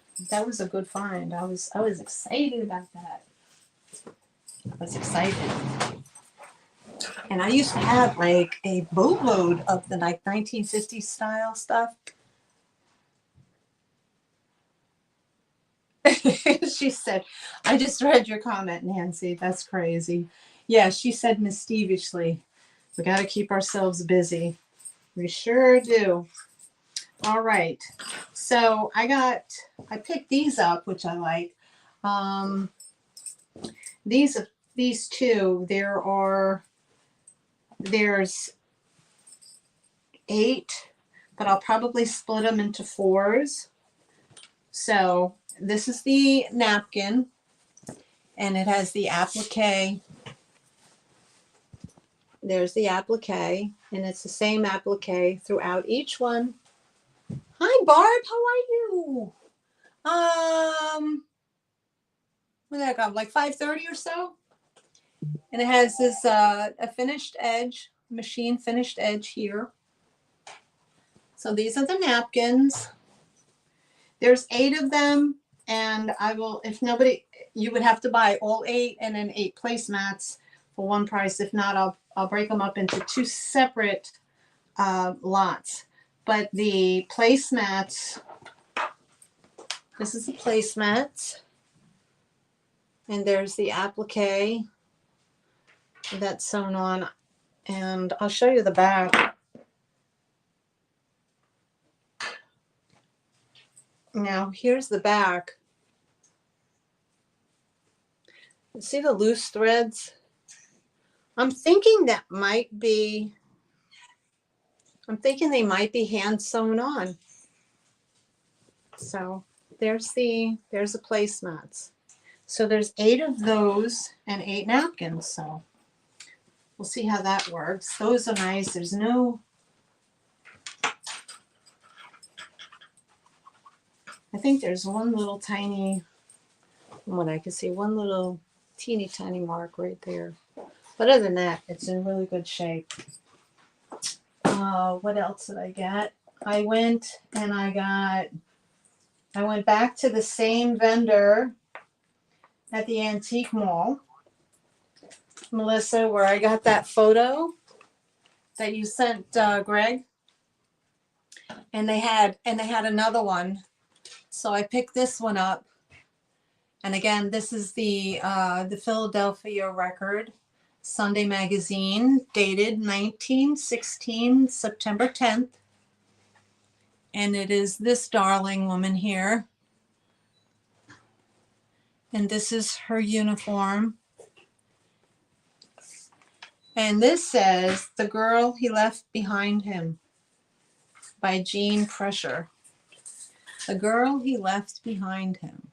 a good find. I was excited about that. I was excited. And I used to have like a boatload of the like 1950s style stuff. She said, I just read your comment, Nancy. That's crazy. Yeah, she said mischievously, we got to keep ourselves busy. We sure do. All right. So I picked these up, which I like. These two, there's 8, but I'll probably split them into 4s. So this is the napkin, and it has the applique. There's the applique, and it's the same applique throughout each one. Hi, Barb. How are you? What did I got? Like 5:30 or so. And it has this a finished edge, machine finished edge here. So these are the napkins. There's 8 of them, and I will, if nobody, you would have to buy all 8 and then 8 placemats for one price. If not, I'll break them up into 2 separate lots. But the placemats, this is the placemat, and there's the applique that's sewn on, and I'll show you the back. Now here's the back. See the loose threads? I'm thinking they might be hand sewn on. So there's the placemats. So there's 8 of those and 8 napkins. So we'll see how that works. Those are nice. There's no, I think there's one little tiny, from what I can see, one little teeny tiny mark right there. But other than that, it's in really good shape. What else did I get? I went back to the same vendor at the antique mall, Melissa, where I got that photo that you sent Greg, and they had another one, so I picked this one up. And again, this is the Philadelphia Record Sunday magazine, dated 1916, September 10th. And it is this darling woman here. And this is her uniform. And this says, "The Girl He Left Behind Him," by Jean Pressure. The Girl He Left Behind Him.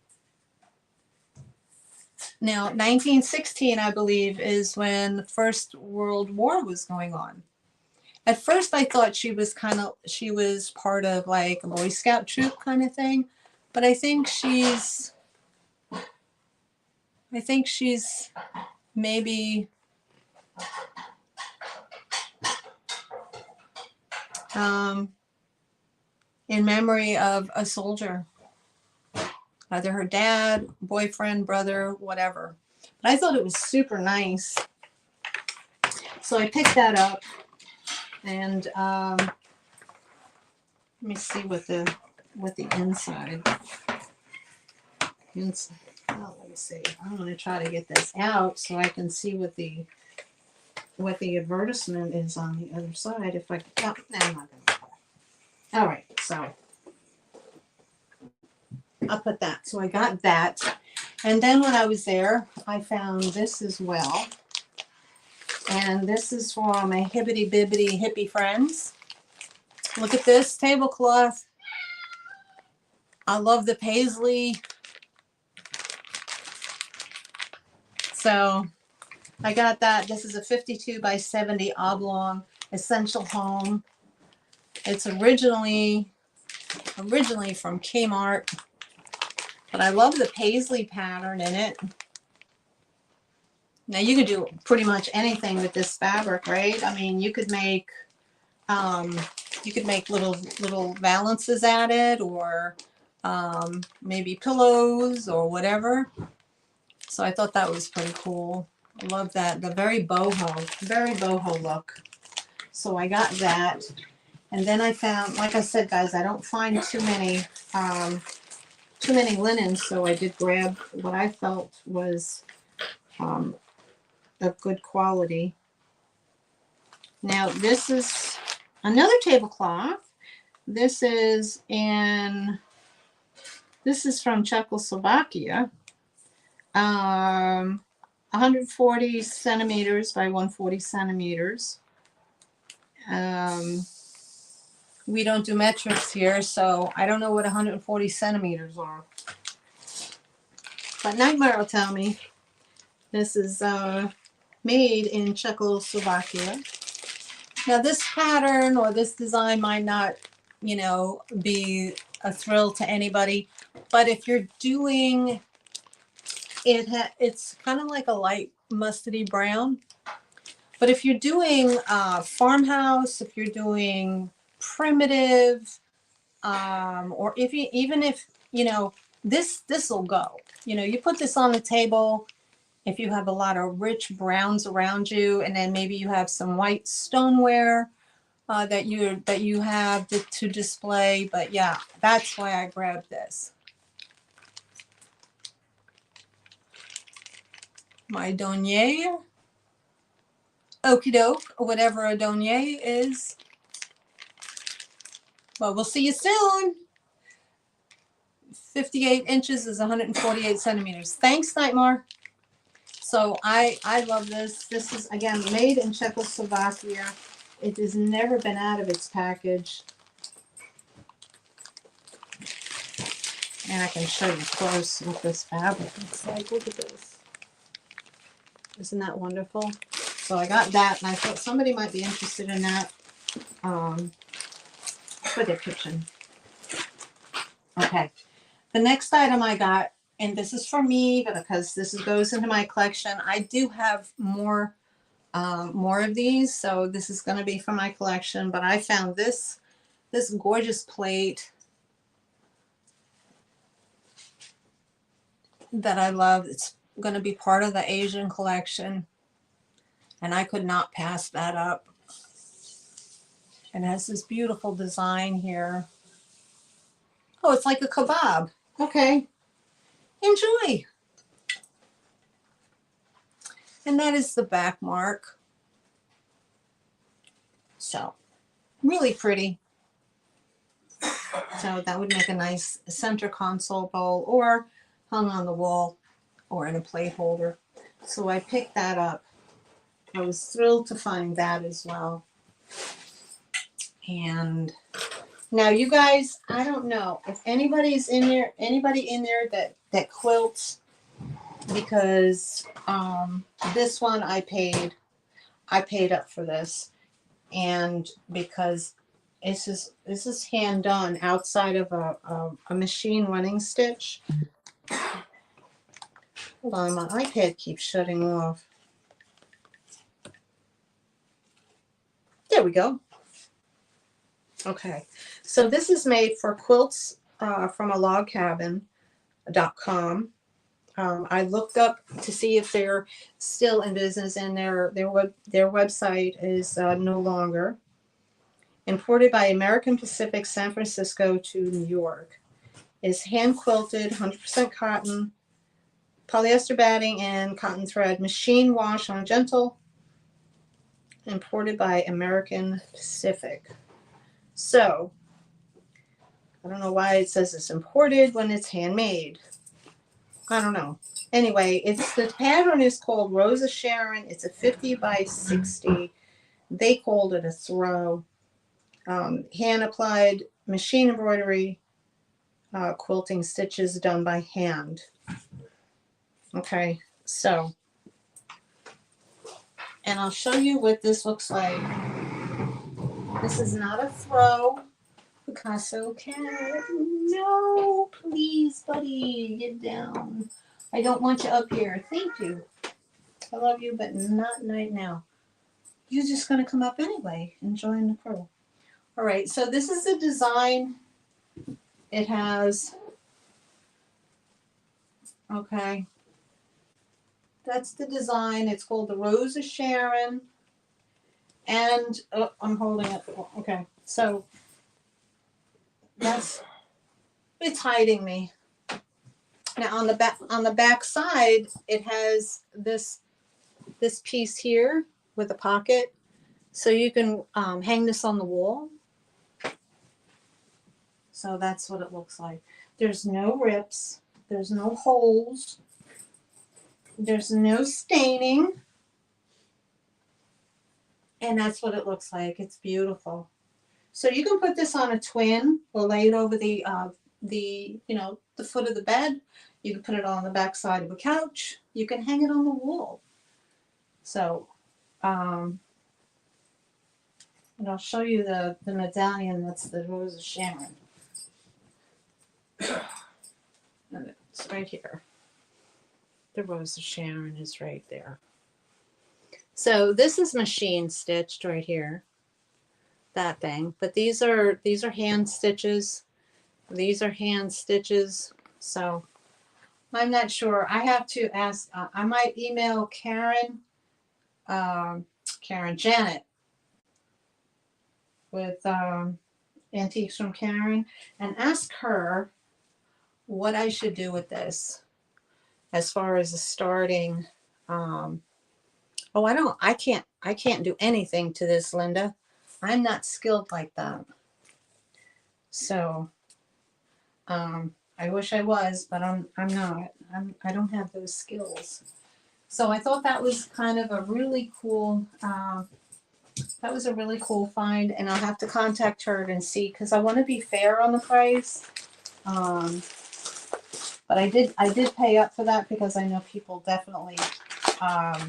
Now, 1916, I believe, is when the First World War was going on. At first, I thought she was part of like a Boy Scout troop kind of thing, but I think she's maybe in memory of a soldier. Either her dad, boyfriend, brother, whatever. But I thought it was super nice. So I picked that up. And let me see what the inside. Oh, let me see. I'm going to try to get this out so I can see what the advertisement is on the other side. If I, no, I'm not going to. All right, so I'll put that. So I got that. And then when I was there, I found this as well. And this is for my hibbity bibbity hippie friends. Look at this tablecloth. I love the paisley. So I got that. This is a 52 by 70 oblong essential home. It's originally from Kmart. But I love the paisley pattern in it. Now you could do pretty much anything with this fabric, right? I mean, you could make little valances at it, or maybe pillows or whatever. So I thought that was pretty cool. I love that, the very boho look. So I got that, and then I found, like I said, guys, I don't find too many linens, so I did grab what I felt was of good quality. Now this is another tablecloth. This is from Czechoslovakia. 140 centimeters by 140 centimeters. We don't do metrics here, so I don't know what 140 centimeters are. But Nightmare will tell me. This is made in Czechoslovakia. Now this pattern or this design might not, be a thrill to anybody, but if you're doing it, it's kind of like a light mustardy brown. But if you're doing farmhouse, if you're doing primitive, or if this will go. You put this on the table. If you have a lot of rich browns around you, and then maybe you have some white stoneware, that you have to display. But yeah, that's why I grabbed this. My denier, okie doke, whatever a denier is. Well, we'll see you soon. 58 inches is 148 centimeters. Thanks, Nightmare. So I love this. This is, again, made in Czechoslovakia. It has never been out of its package. And I can show you close what this fabric looks like. Look at this. Isn't that wonderful? So I got that, and I thought somebody might be interested in that for their kitchen. Okay. The next item I got, and this is for me because this goes into my collection. I do have more of these, so this is going to be for my collection. But I found this gorgeous plate that I love. It's going to be part of the Asian collection, and I could not pass that up. It has this beautiful design here. Oh, it's like a kebab. Okay, enjoy. And that is the back mark. So really pretty. So that would make a nice center console bowl, or hung on the wall, or in a plate holder. So I picked that up. I was thrilled to find that as well. And now you guys, I don't know if anybody in there that quilts, because this one I paid up for this, and because this is hand done outside of a machine running stitch. Hold on, my iPad keeps shutting off. There we go. Okay, so this is made for quilts from a logcabin.com. I looked up to see if they're still in business, and their website is no longer. Imported by American Pacific, San Francisco to New York. Is hand quilted, 100% cotton, polyester batting, and cotton thread. Machine wash on gentle. Imported by American Pacific. So, I don't know why it says it's imported when it's handmade. I don't know. Anyway, the pattern is called Rosa Sharon. It's a 50 by 60. They called it a throw. Hand applied machine embroidery, quilting stitches done by hand. Okay, so, and I'll show you what this looks like. This is not a throw. Picasso cat. No, please, buddy, get down. I don't want you up here. Thank you. I love you, but not right now. You're just going to come up anyway and join the crew. All right, so this is the design. It has, okay, that's the design. It's called the Rosa Sharon. And I'm holding it. Okay, so it's hiding me. Now on the back side, it has this piece here with a pocket, so you can hang this on the wall. So that's what it looks like. There's no rips. There's no holes. There's no staining. And that's what it looks like. It's beautiful. So you can put this on a twin or lay it over the foot of the bed. You can put it on the back side of a couch. You can hang it on the wall. So, and I'll show you the medallion. That's the Rosa Sharon. And it's right here. The Rosa Sharon is right there. So this is machine stitched right here. That thing. But these are hand stitches. These are hand stitches. So I'm not sure. I have to ask. I might email Janet. with Antiques from Karen and ask her what I should do with this as far as the starting. Um, oh, I can't do anything to this, Linda. I'm not skilled like that. So, I wish I was, but I'm not. I don't have those skills. So I thought that was kind of a really cool, that was a really cool find, and I'll have to contact her and see, because I want to be fair on the price. Um, but I did pay up for that because I know people definitely, um,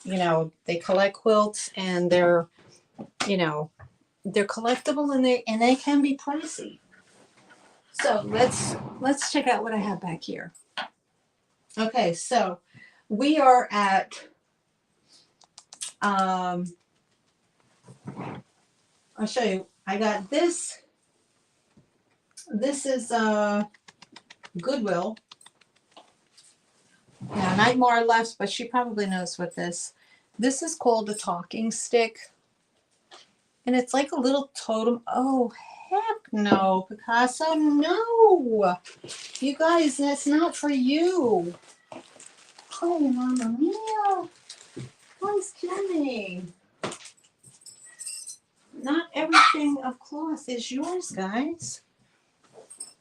you know, they collect quilts and they're, you know, they're collectible and they can be pricey. So let's check out what I have back here. Okay, so we are at I'll show you. I got this. This is Goodwill. Now Nightmare left, but she probably knows what this. This is called a talking stick. And it's like a little totem. Oh, heck no, Picasso, no. You guys, that's not for you. Oh, Mamma Mia. Please kill me. Not everything of cloth is yours, guys.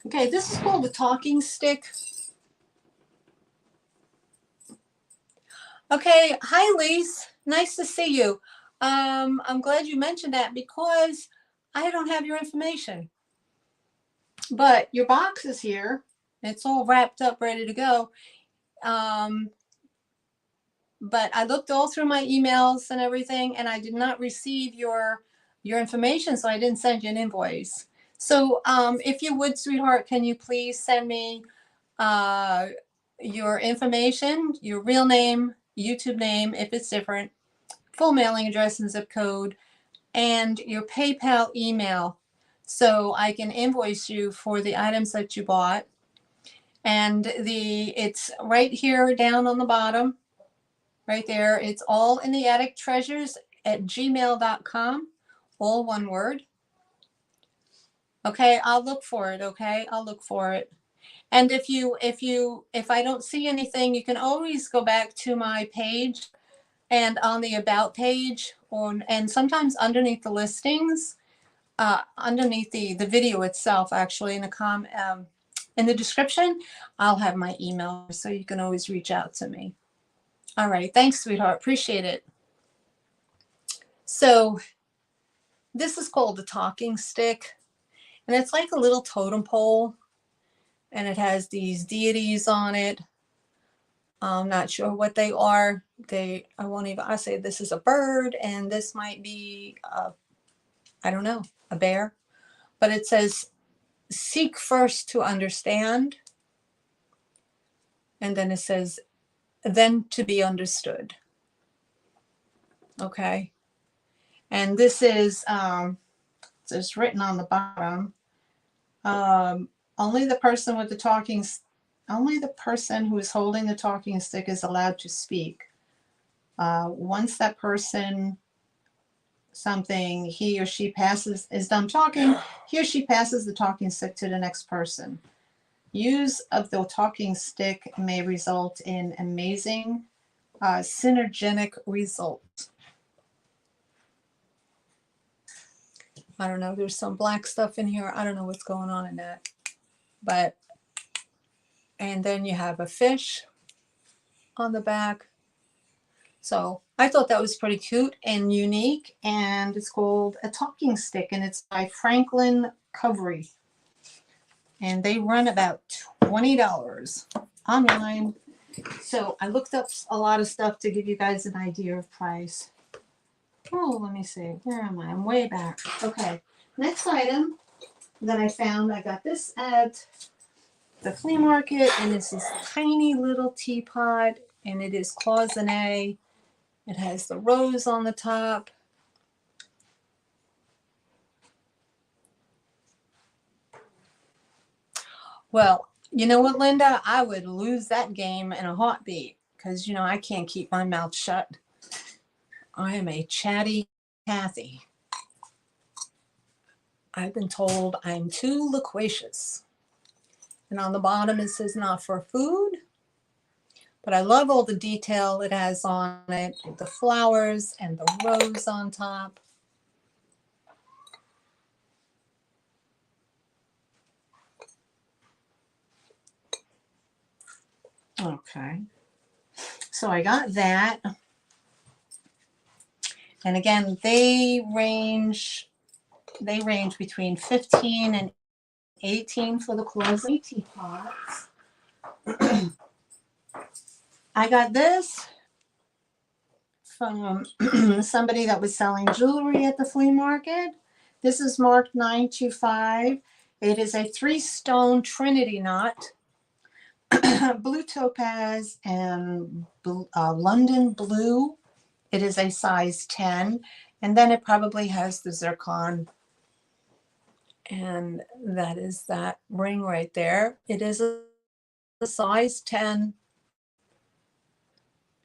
Okay, this is called a talking stick. Okay, hi, Lise. Nice to see you. I'm glad you mentioned that because I don't have your information. But your box is here. It's all wrapped up, ready to go. But I looked all through my emails and everything, and I did not receive your information, so I didn't send you an invoice. So if you would, sweetheart, can you please send me your information, your real name, YouTube name, if it's different, full mailing address and zip code, and your PayPal email so I can invoice you for the items that you bought. And it's right here down on the bottom, right there. It's all in the attic treasures at gmail.com, all one word. Okay, I'll look for it. Okay, I'll look for it. And if I don't see anything, you can always go back to my page and on the about page and sometimes underneath the listings, underneath the video itself, actually in the description, I'll have my email so you can always reach out to me. All right, thanks, sweetheart. Appreciate it. So this is called the talking stick, and it's like a little totem pole, and it has these deities on it. I'm not sure what they are. I say this is a bird, and this might be, I don't know, a bear. But it says, seek first to understand. And then it says, then to be understood. Okay. And this is, it's written on the bottom. Only the person who is holding the talking stick is allowed to speak. Once that person, he or she is done talking, he or she passes the talking stick to the next person. Use of the talking stick may result in amazing synergetic results. I don't know, there's some black stuff in here. I don't know what's going on in that. And then you have a fish on the back. So I thought that was pretty cute and unique, and it's called a talking stick, and it's by Franklin Covey. And they run about $20 online. So I looked up a lot of stuff to give you guys an idea of price. Oh, let me see. Where am I? I'm way back. Okay. Next item that I found, I got this at the flea market, and it's this tiny little teapot, and it is cloisonné. It has the rose on the top. Well, you know what, Linda? I would lose that game in a heartbeat because, I can't keep my mouth shut. I am a chatty Cathy. I've been told I'm too loquacious. And on the bottom it says not for food. But I love all the detail it has on it, the flowers and the rose on top. Okay, so I got that. And again, they range between 15 and 18 for the closet teapots. I got this from somebody that was selling jewelry at the flea market. This is marked 925. It is a 3-stone Trinity knot, blue topaz and London blue. It is a size 10, and then it probably has the zircon. And that is that ring right there. It is a size 10.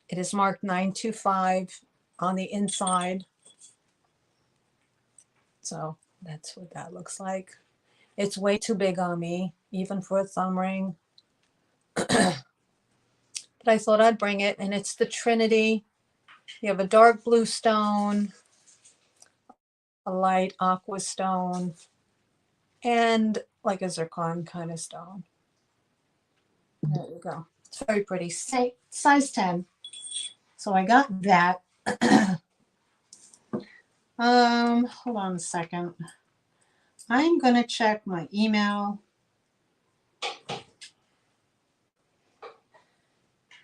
It is marked 925 on the inside. So that's what that looks like. It's way too big on me, even for a thumb ring. But I thought I'd bring it, and it's the Trinity. You have a dark blue stone, a light aqua stone, and like a zircon kind of stone. There you go. It's very pretty. Size 10. So I got that. Hold on a second. I'm going to check my email.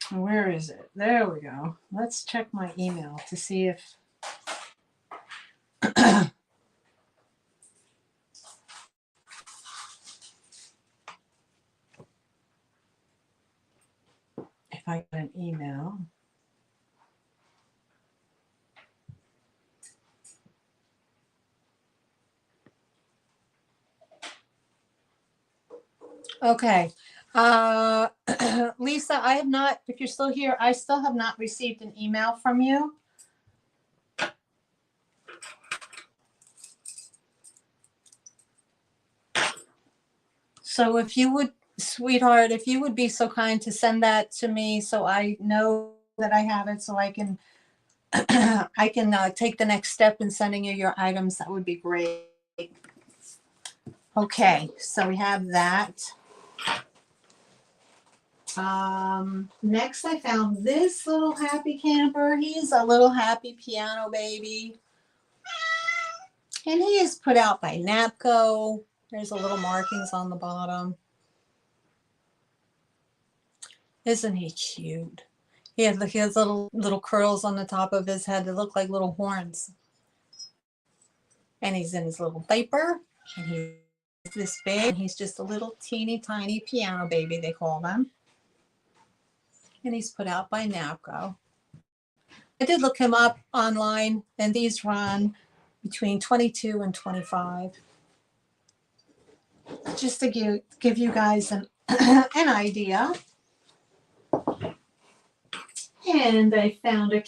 Where is it? There we go. Let's check my email to see if if I got an email. Okay. Lisa, I have not, if you're still here, I still have not received an email from you. So if you would, sweetheart, if you would be so kind to send that to me so I know that I have it, so I can I can take the next step in sending you your items, that would be great. Okay, so we have that. Next I found this little happy camper. He's a little happy piano baby. And he is put out by Napco. There's a little markings on the bottom. Isn't he cute? He has little curls on the top of his head that look like little horns. And he's in his little diaper. And he's this big. He's just a little teeny tiny piano baby, they call them. And he's put out by Napco. I did look him up online, and these run between 22 and 25. Just to give you guys an idea. And I found a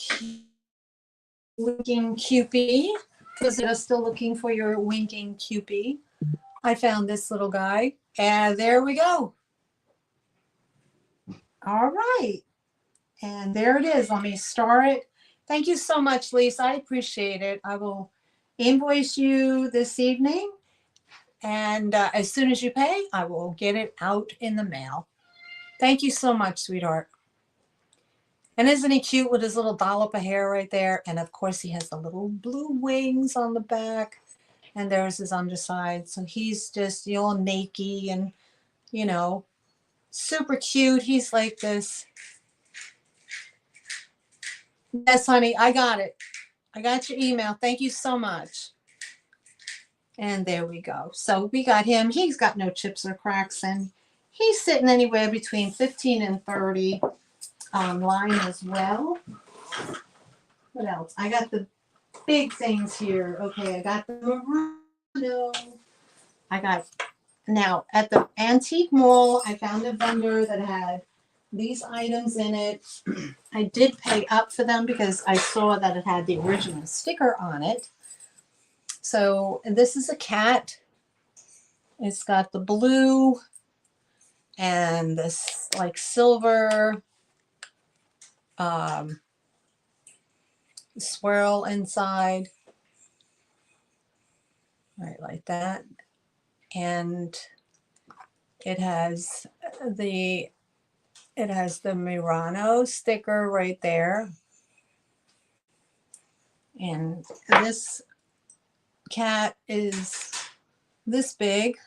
winking Cupid, because you're still looking for your winking Cupid. I found this little guy, and there we go. All right. And there it is. Let me star it. Thank you so much, Lisa. I appreciate it. I will invoice you this evening. And as soon as you pay, I will get it out in the mail. Thank you so much, sweetheart. And isn't he cute with his little dollop of hair right there? And of course, he has the little blue wings on the back. And there's his underside. So he's just all naked and, you know, super cute. He's like this. Yes, honey, I got it. I got your email. Thank you so much. And there we go. So we got him. He's got no chips or cracks, and he's sitting anywhere between 15 and 30 online as well. What else? I got the big things here. Okay, I got the Murano. I got, now at the antique mall, I found a vendor that had these items in it. I did pay up for them because I saw that it had the original sticker on it. So this is a cat. It's got the blue and this like silver swirl inside, right, like that. And it has the Murano sticker right there. And this cat is this big.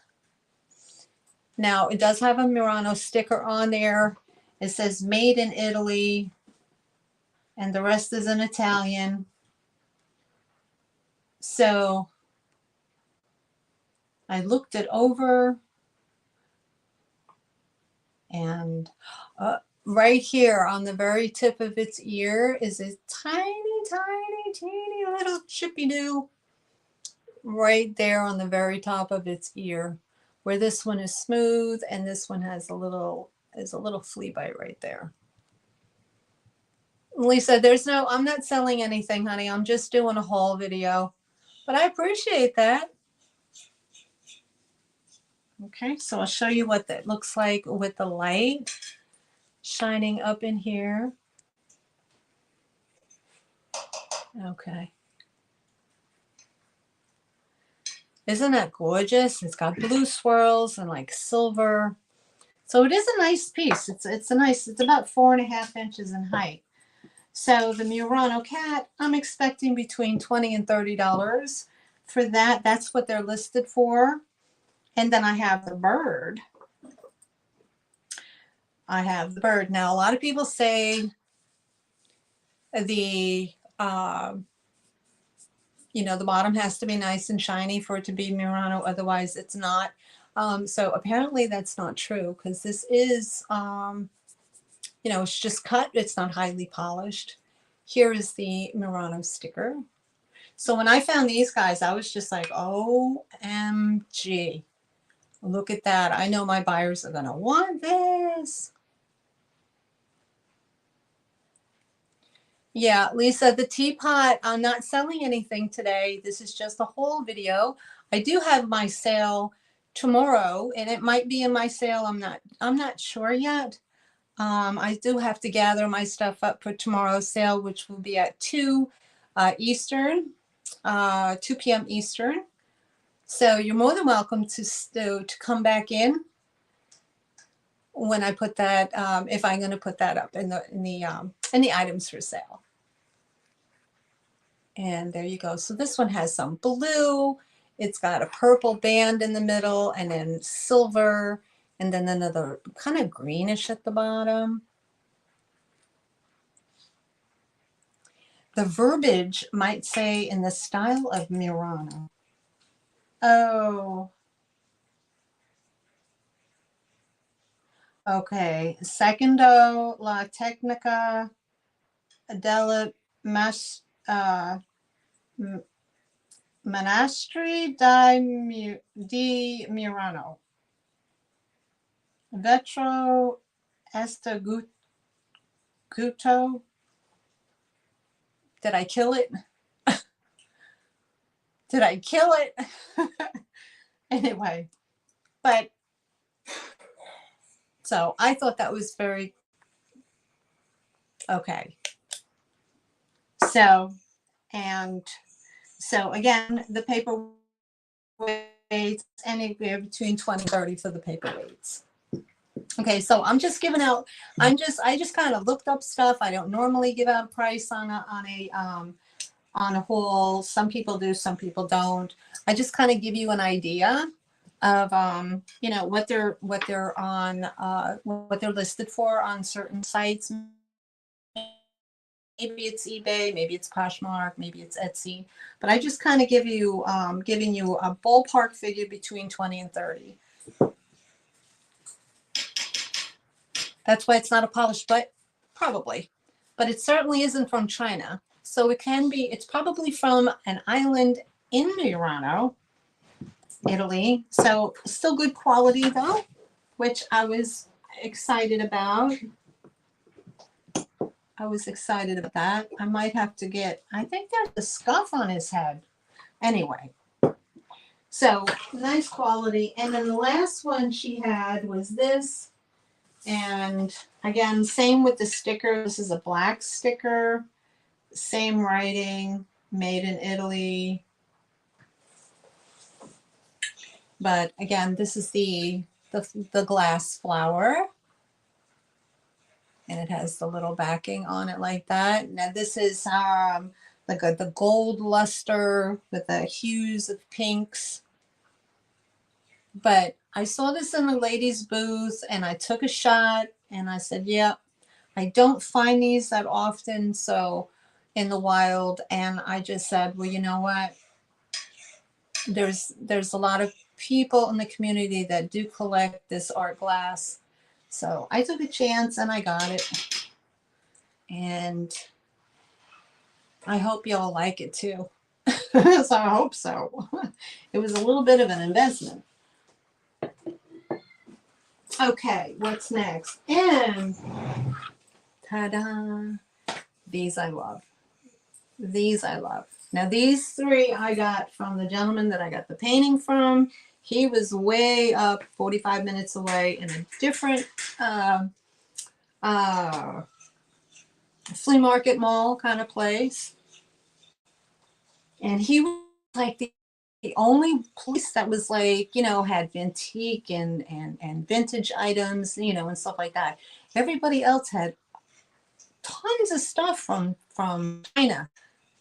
Now it does have a Murano sticker on there. It says made in Italy, and the rest is in Italian. So I looked it over, and right here on the very tip of its ear is a tiny, tiny, teeny little chippy doo right there on the very top of its ear, where this one is smooth and this one has a little flea bite right there. Lisa, I'm not selling anything, honey. I'm just doing a haul video, but I appreciate that. Okay, so I'll show you what that looks like with the light shining up in here. Okay. Isn't that gorgeous? It's got blue swirls and like silver. So it is a nice piece. It's about 4.5 inches in height. So the Murano cat, I'm expecting between $20 and $30 for that. That's what they're listed for. And then I have the bird. Now, a lot of people say the the bottom has to be nice and shiny for it to be Murano, otherwise it's not. So apparently that's not true, because this is, it's just cut. It's not highly polished. Here is the Murano sticker. So when I found these guys, I was just like, OMG, look at that. I know my buyers are going to want this. Yeah, Lisa, the teapot, I'm not selling anything today. This is just a whole video. I do have my sale tomorrow, and it might be in my sale. I'm not sure yet. I do have to gather my stuff up for tomorrow's sale, which will be at 2 Eastern, 2 p.m. Eastern. So you're more than welcome to come back in when I put that, if I'm going to put that up in the items for sale. And there you go. So this one has some blue. It's got a purple band in the middle, and then silver, and then another kind of greenish at the bottom. The verbiage might say in the style of Murano. Oh. Okay. Secondo la tecnica della Manastri di Murano. Vetro estaguto. Did I kill it? Did I kill it? Anyway, but so I thought that was very okay. So again, the paper weights anywhere between 20 and 30 for the paper weights. Okay, so I'm just giving out. I just kind of looked up stuff. I don't normally give out a price on a haul. Some people do, some people don't. I just kind of give you an idea of what they're on, what they're listed for on certain sites. Maybe it's eBay, maybe it's Poshmark, maybe it's Etsy, but I just kind of giving you a ballpark figure between 20 and 30. That's why it's not a polished, but probably, but it certainly isn't from China. So it's probably from an island in Murano, Italy. So still good quality though, which I was excited about. I was excited about that. I might have to I think there's a scuff on his head. Anyway, So nice quality. And then the last one she had was this. And again, same with the sticker. This is a black sticker. Same writing, made in Italy. But again, this is the glass flower. And it has the little backing on it like that. Now this is like the gold luster with the hues of pinks. But I saw this in the ladies' booth and I took a shot and I said, yeah, I don't find these that often so in the wild. And I just said, well, you know what? There's a lot of people in the community that do collect this art glass. So I took a chance and I got it. And I hope y'all like it too. So I hope so. It was a little bit of an investment. Okay, what's next? And ta-da! These I love. These I love. Now these three I got from the gentleman that I got the painting from. He was way up 45 minutes away in a different flea market mall kind of place. And he was like the only place that was like, you know, had antique and vintage items, you know, and stuff like that. Everybody else had tons of stuff from China.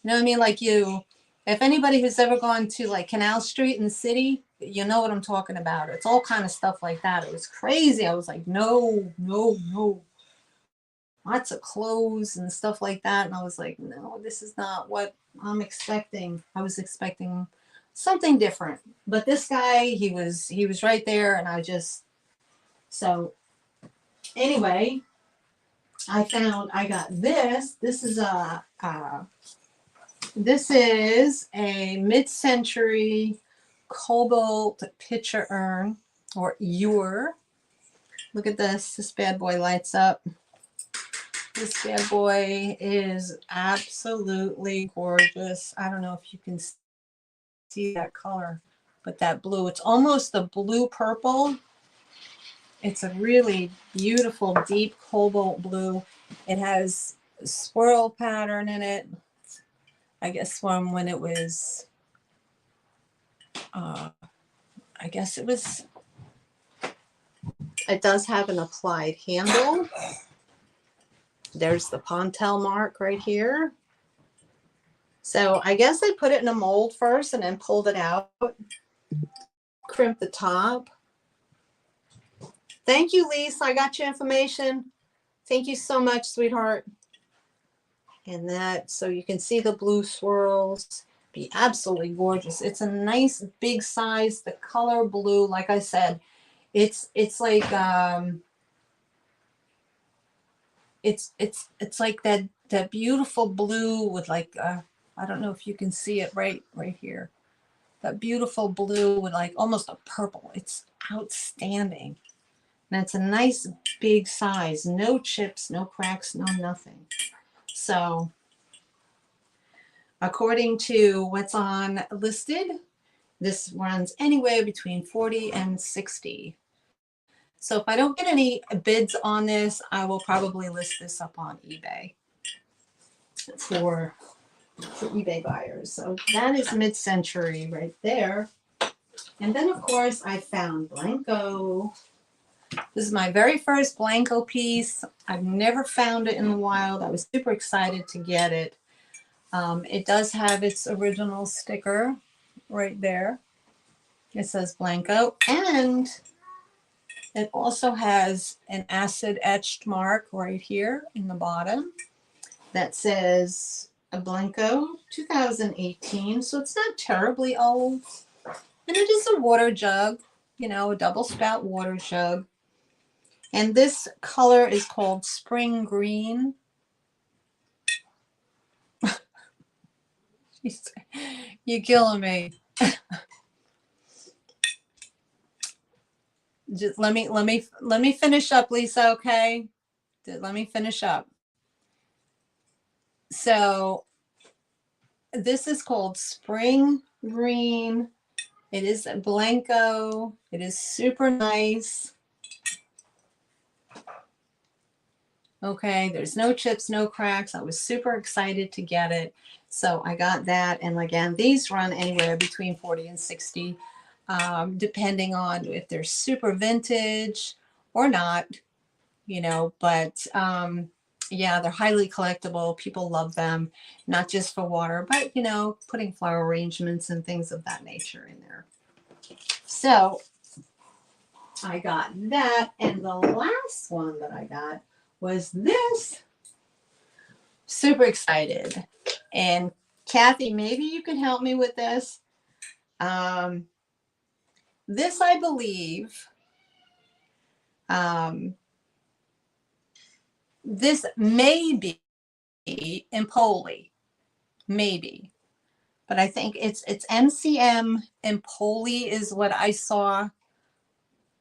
You know what I mean? Like if anybody who's ever gone to like Canal Street in the city, you know what I'm talking about. It's all kind of stuff like that. It was crazy. I was like, no, no, no. Lots of clothes and stuff like that. And I was like, no, this is not what I'm expecting. I was expecting something different. But this guy, he was right there, and so anyway, I got this. This is a mid-century cobalt pitcher urn or ewer. Look at this. This bad boy lights up. This bad boy is absolutely gorgeous. I don't know if you can see that color, but that blue, it's almost a blue purple. It's a really beautiful deep cobalt blue. It has a swirl pattern in it. I guess from when it was, I guess it does have an applied handle. There's the Pontel mark right here. So I guess I put it in a mold first and then pulled it out, crimp the top. Thank you, Lisa. I got your information. Thank you so much, sweetheart. And that, so you can see the blue swirls. Be absolutely gorgeous. It's a nice big size. The color blue, like I said, it's like it's like that beautiful blue with like I don't know if you can see it right here. That beautiful blue with like almost a purple. It's outstanding. And it's a nice big size. No chips, no cracks, no nothing. So according to what's on listed, this runs anywhere between 40 and 60. So if I don't get any bids on this, I will probably list this up on eBay for eBay buyers. So that is mid-century right there. And then of course I found Blanco. This is my very first Blanco piece. I've never found it in the wild. I was super excited to get it. It does have its original sticker right there. It says Blanco, and it also has an acid etched mark right here in the bottom that says Blanco 2018. So it's not terribly old. And it is a water jug, you know, a double spout water jug. And this color is called Spring Green. You're killing me. Just let me finish up, Lisa, okay? Let me finish up. So this is called Spring Green It is a Blanco. It is super nice. Okay, there's no chips, no cracks. I was super excited to get it. So I got that. And again, these run anywhere between 40 and 60, depending on if they're super vintage or not, you know, but yeah, they're highly collectible. People love them, not just for water, but, you know, putting flower arrangements and things of that nature in there. So I got that. And the last one that I got was this. Super excited. And Kathy, maybe you can help me with this. This, I believe, this may be Empoli, maybe, but I think it's MCM Empoli is what I saw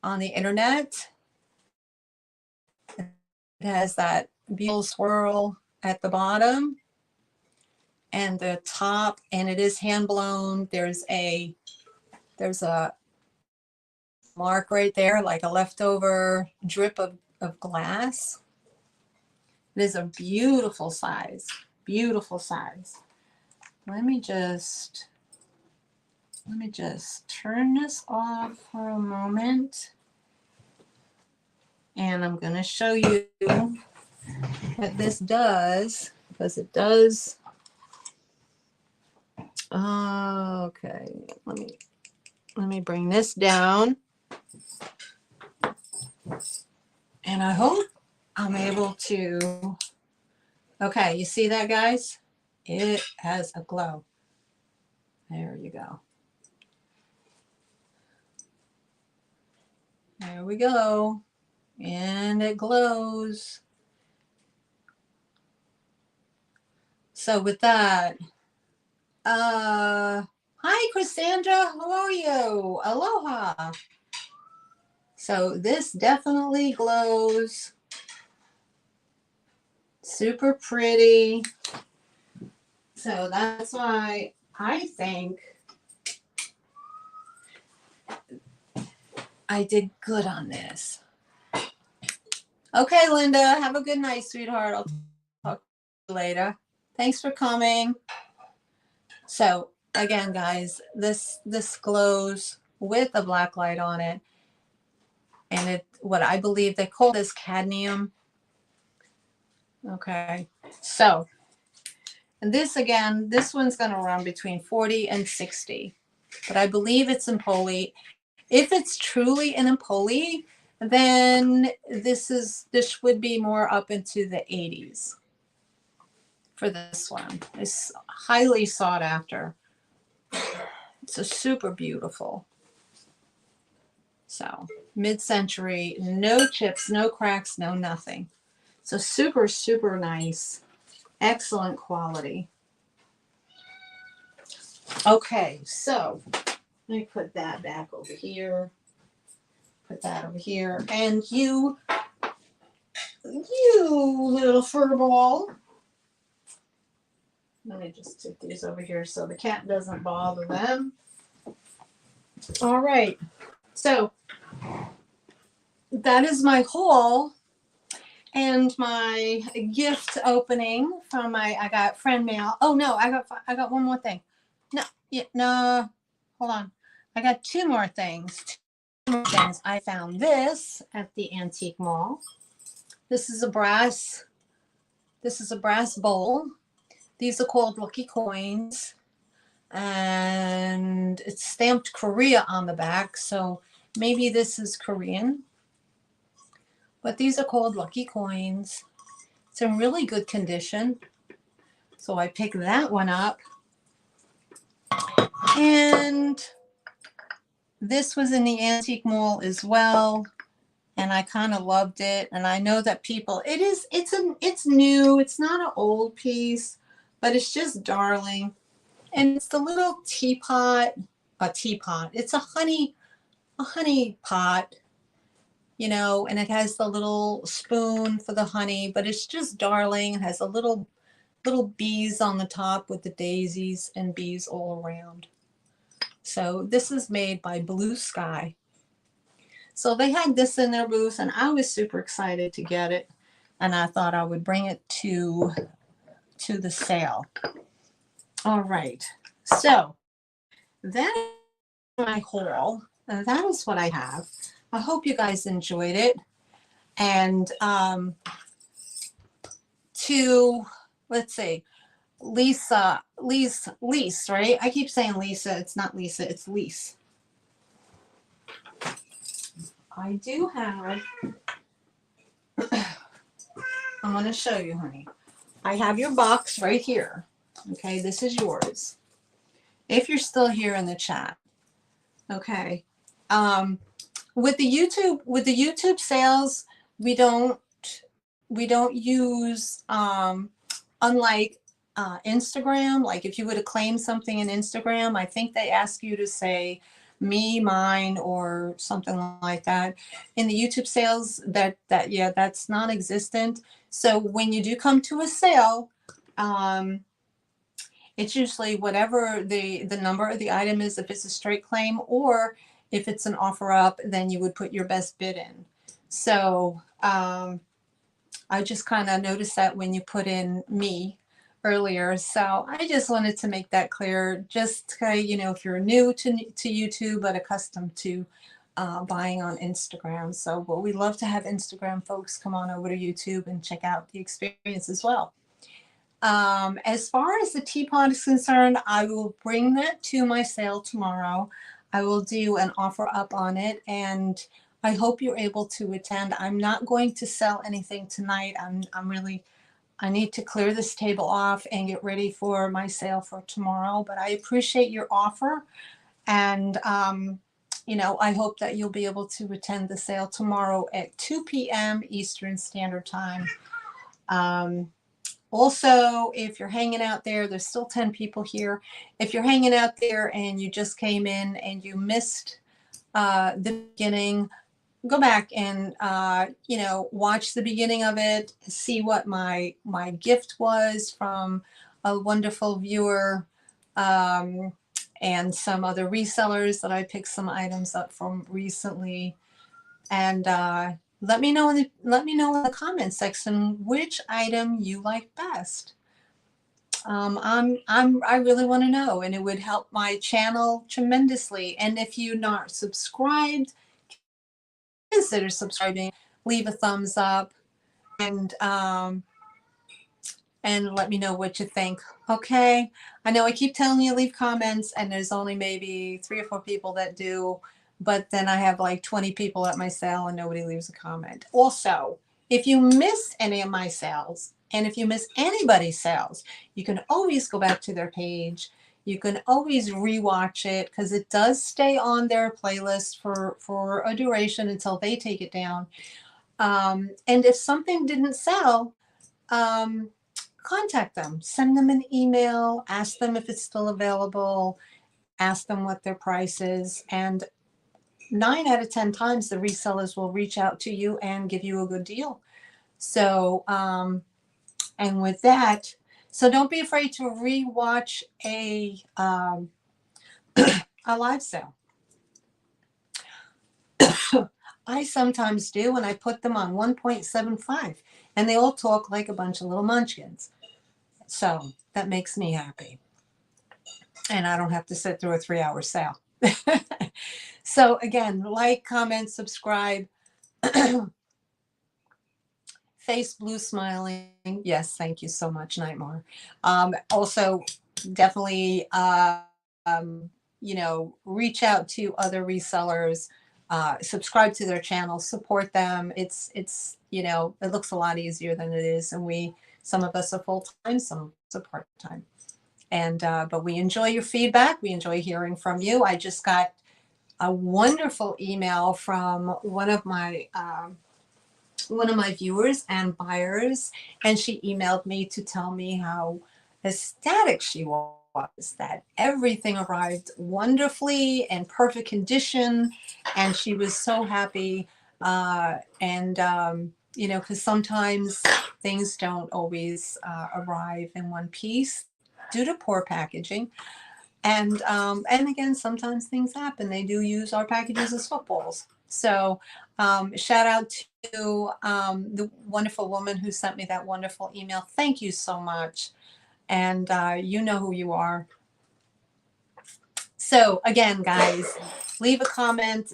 on the internet. It has that beautiful swirl at the bottom and the top, and it is hand blown. There's a mark right there, like a leftover drip of glass. It is a beautiful size, beautiful size. Let me just turn this off for a moment. And I'm going to show you what this does, because it does. Okay, let me bring this down. And I hope I'm able to. Okay, you see that, guys? It has a glow. There you go. There we go. And it glows. So with that, hi, Cassandra. How are you? Aloha. So this definitely glows. Super pretty. So that's why I think I did good on this. Okay, Linda, have a good night, sweetheart. I'll talk to you later. Thanks for coming. So again, guys, this glows with a black light on it. And it, what I believe they call this cadmium. Okay, so, and this again, this one's going to run between 40 and 60, but I believe it's Empoli. If it's truly an Empoli, then this would be more up into the 80s for this one. It's highly sought after. It's a super beautiful. So mid-century, no chips, no cracks, no nothing. So super, super nice. Excellent quality. Okay, so let me put that back over here. Put that over here. And you little fur ball. Let me just take these over here so the cat doesn't bother them. All right. So that is my haul and my gift opening from I got friend mail. Oh no, I got one more thing. No, hold on. I got two more things. I found this at the antique mall. This is a brass bowl. These are called lucky coins, and it's stamped Korea on the back, so maybe this is Korean. But these are called lucky coins. It's in really good condition. So I picked that one up. And this was in the antique mall as well. And I kind of loved it. And I know that people, it's new. It's not an old piece, but it's just darling. And it's the little teapot, It's a honey pot, you know, and it has the little spoon for the honey, but it's just darling. It has a little bees on the top with the daisies and bees all around. So this is made by Blue Sky. So they had this in their booth, and I was super excited to get it. And I thought I would bring it to the sale. All right. So that is my haul. And that is what I have. I hope you guys enjoyed it. And to, let's see, Lise, right? I keep saying Lisa. It's not Lisa, it's Lise. I do have, I'm going to show you, honey. I have your box right here. Okay, this is yours. If you're still here in the chat. Okay. With the YouTube sales, we don't use unlike Instagram. Like if you would have claimed something in Instagram, I think they ask you to say me, mine, or something like that. In the YouTube sales, yeah, that's non-existent. So when you do come to a sale, it's usually whatever the number of the item is, if it's a straight claim, or if it's an offer up, then you would put your best bid in. So I just kind of noticed that when you put in me earlier. So I just wanted to make that clear. Just, you know, if you're new to YouTube, but accustomed to buying on Instagram. So well, we love to have Instagram folks come on over to YouTube and check out the experience as well. As far as the teapot is concerned, I will bring that to my sale tomorrow. I will do an offer up on it, and I hope you're able to attend. I'm not going to sell anything tonight. I need to clear this table off and get ready for my sale for tomorrow, but I appreciate your offer. And, you know, I hope that you'll be able to attend the sale tomorrow at 2 p.m. Eastern Standard Time. Also, if you're hanging out there, there's still 10 people here. If you're hanging out there and you just came in and you missed the beginning, go back and you know, watch the beginning of it, see what my gift was from a wonderful viewer, and some other resellers that I picked some items up from recently. And let me know in the comments section which item you like best. I really want to know, and it would help my channel tremendously. And if you're not subscribed, consider subscribing, leave a thumbs up, and let me know what you think. Okay, I know I keep telling you leave comments, and there's only maybe 3 or 4 people that do, but then I have like 20 people at my sale and nobody leaves a comment. Also, if you miss any of my sales, and if you miss anybody's sales, you can always go back to their page. You can always rewatch it because it does stay on their playlist for a duration until they take it down. And if something didn't sell, contact them, send them an email, ask them if it's still available, ask them what their price is, and 9 out of 10 times the resellers will reach out to you and give you a good deal. So, and with that, so don't be afraid to rewatch a live sale. I sometimes do, and I put them on 1.75, and they all talk like a bunch of little munchkins. So that makes me happy. And I don't have to sit through a 3-hour sale. So again, like, comment, subscribe. Face blue smiling. Yes, thank you so much, Nightmare. Also, definitely, you know, reach out to other resellers. Subscribe to their channel, support them. It's you know, it looks a lot easier than it is, and some of us are full-time, some of us are part-time. And but we enjoy your feedback. We enjoy hearing from you. I just got a wonderful email from one of my viewers and buyers, and she emailed me to tell me how ecstatic she was that everything arrived wonderfully in perfect condition, and she was so happy. You know, because sometimes things don't always arrive in one piece due to poor packaging. And again, sometimes things happen. They do use our packages as footballs. So shout out to the wonderful woman who sent me that wonderful email. Thank you so much. And you know who you are. So again, guys, leave a comment.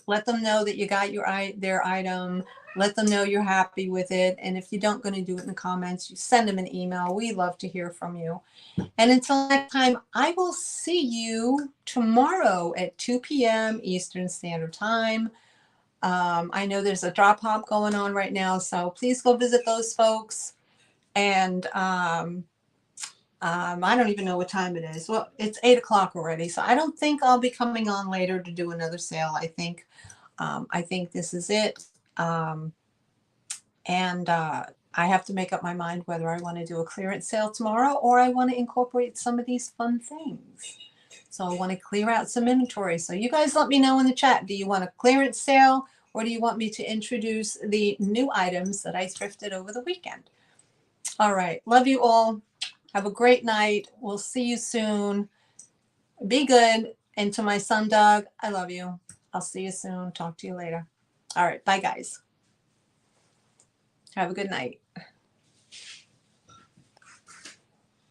Let them know that you got their item. Let them know you're happy with it. And if you don't going to do it in the comments, you send them an email. We love to hear from you. And until next time, I will see you tomorrow at 2 p.m. Eastern Standard Time. I know there's a drop hop going on right now, so please go visit those folks. And I don't even know what time it is. Well, it's 8 o'clock already, so I don't think I'll be coming on later to do another sale. I think this is it. And I have to make up my mind whether I want to do a clearance sale tomorrow or I want to incorporate some of these fun things. So I want to clear out some inventory. So you guys let me know in the chat. Do you want a clearance sale or do you want me to introduce the new items that I thrifted over the weekend? All right. Love you all. Have a great night. We'll see you soon. Be good. And to my son, Doug, I love you. I'll see you soon. Talk to you later. All right. Bye, guys. Have a good night.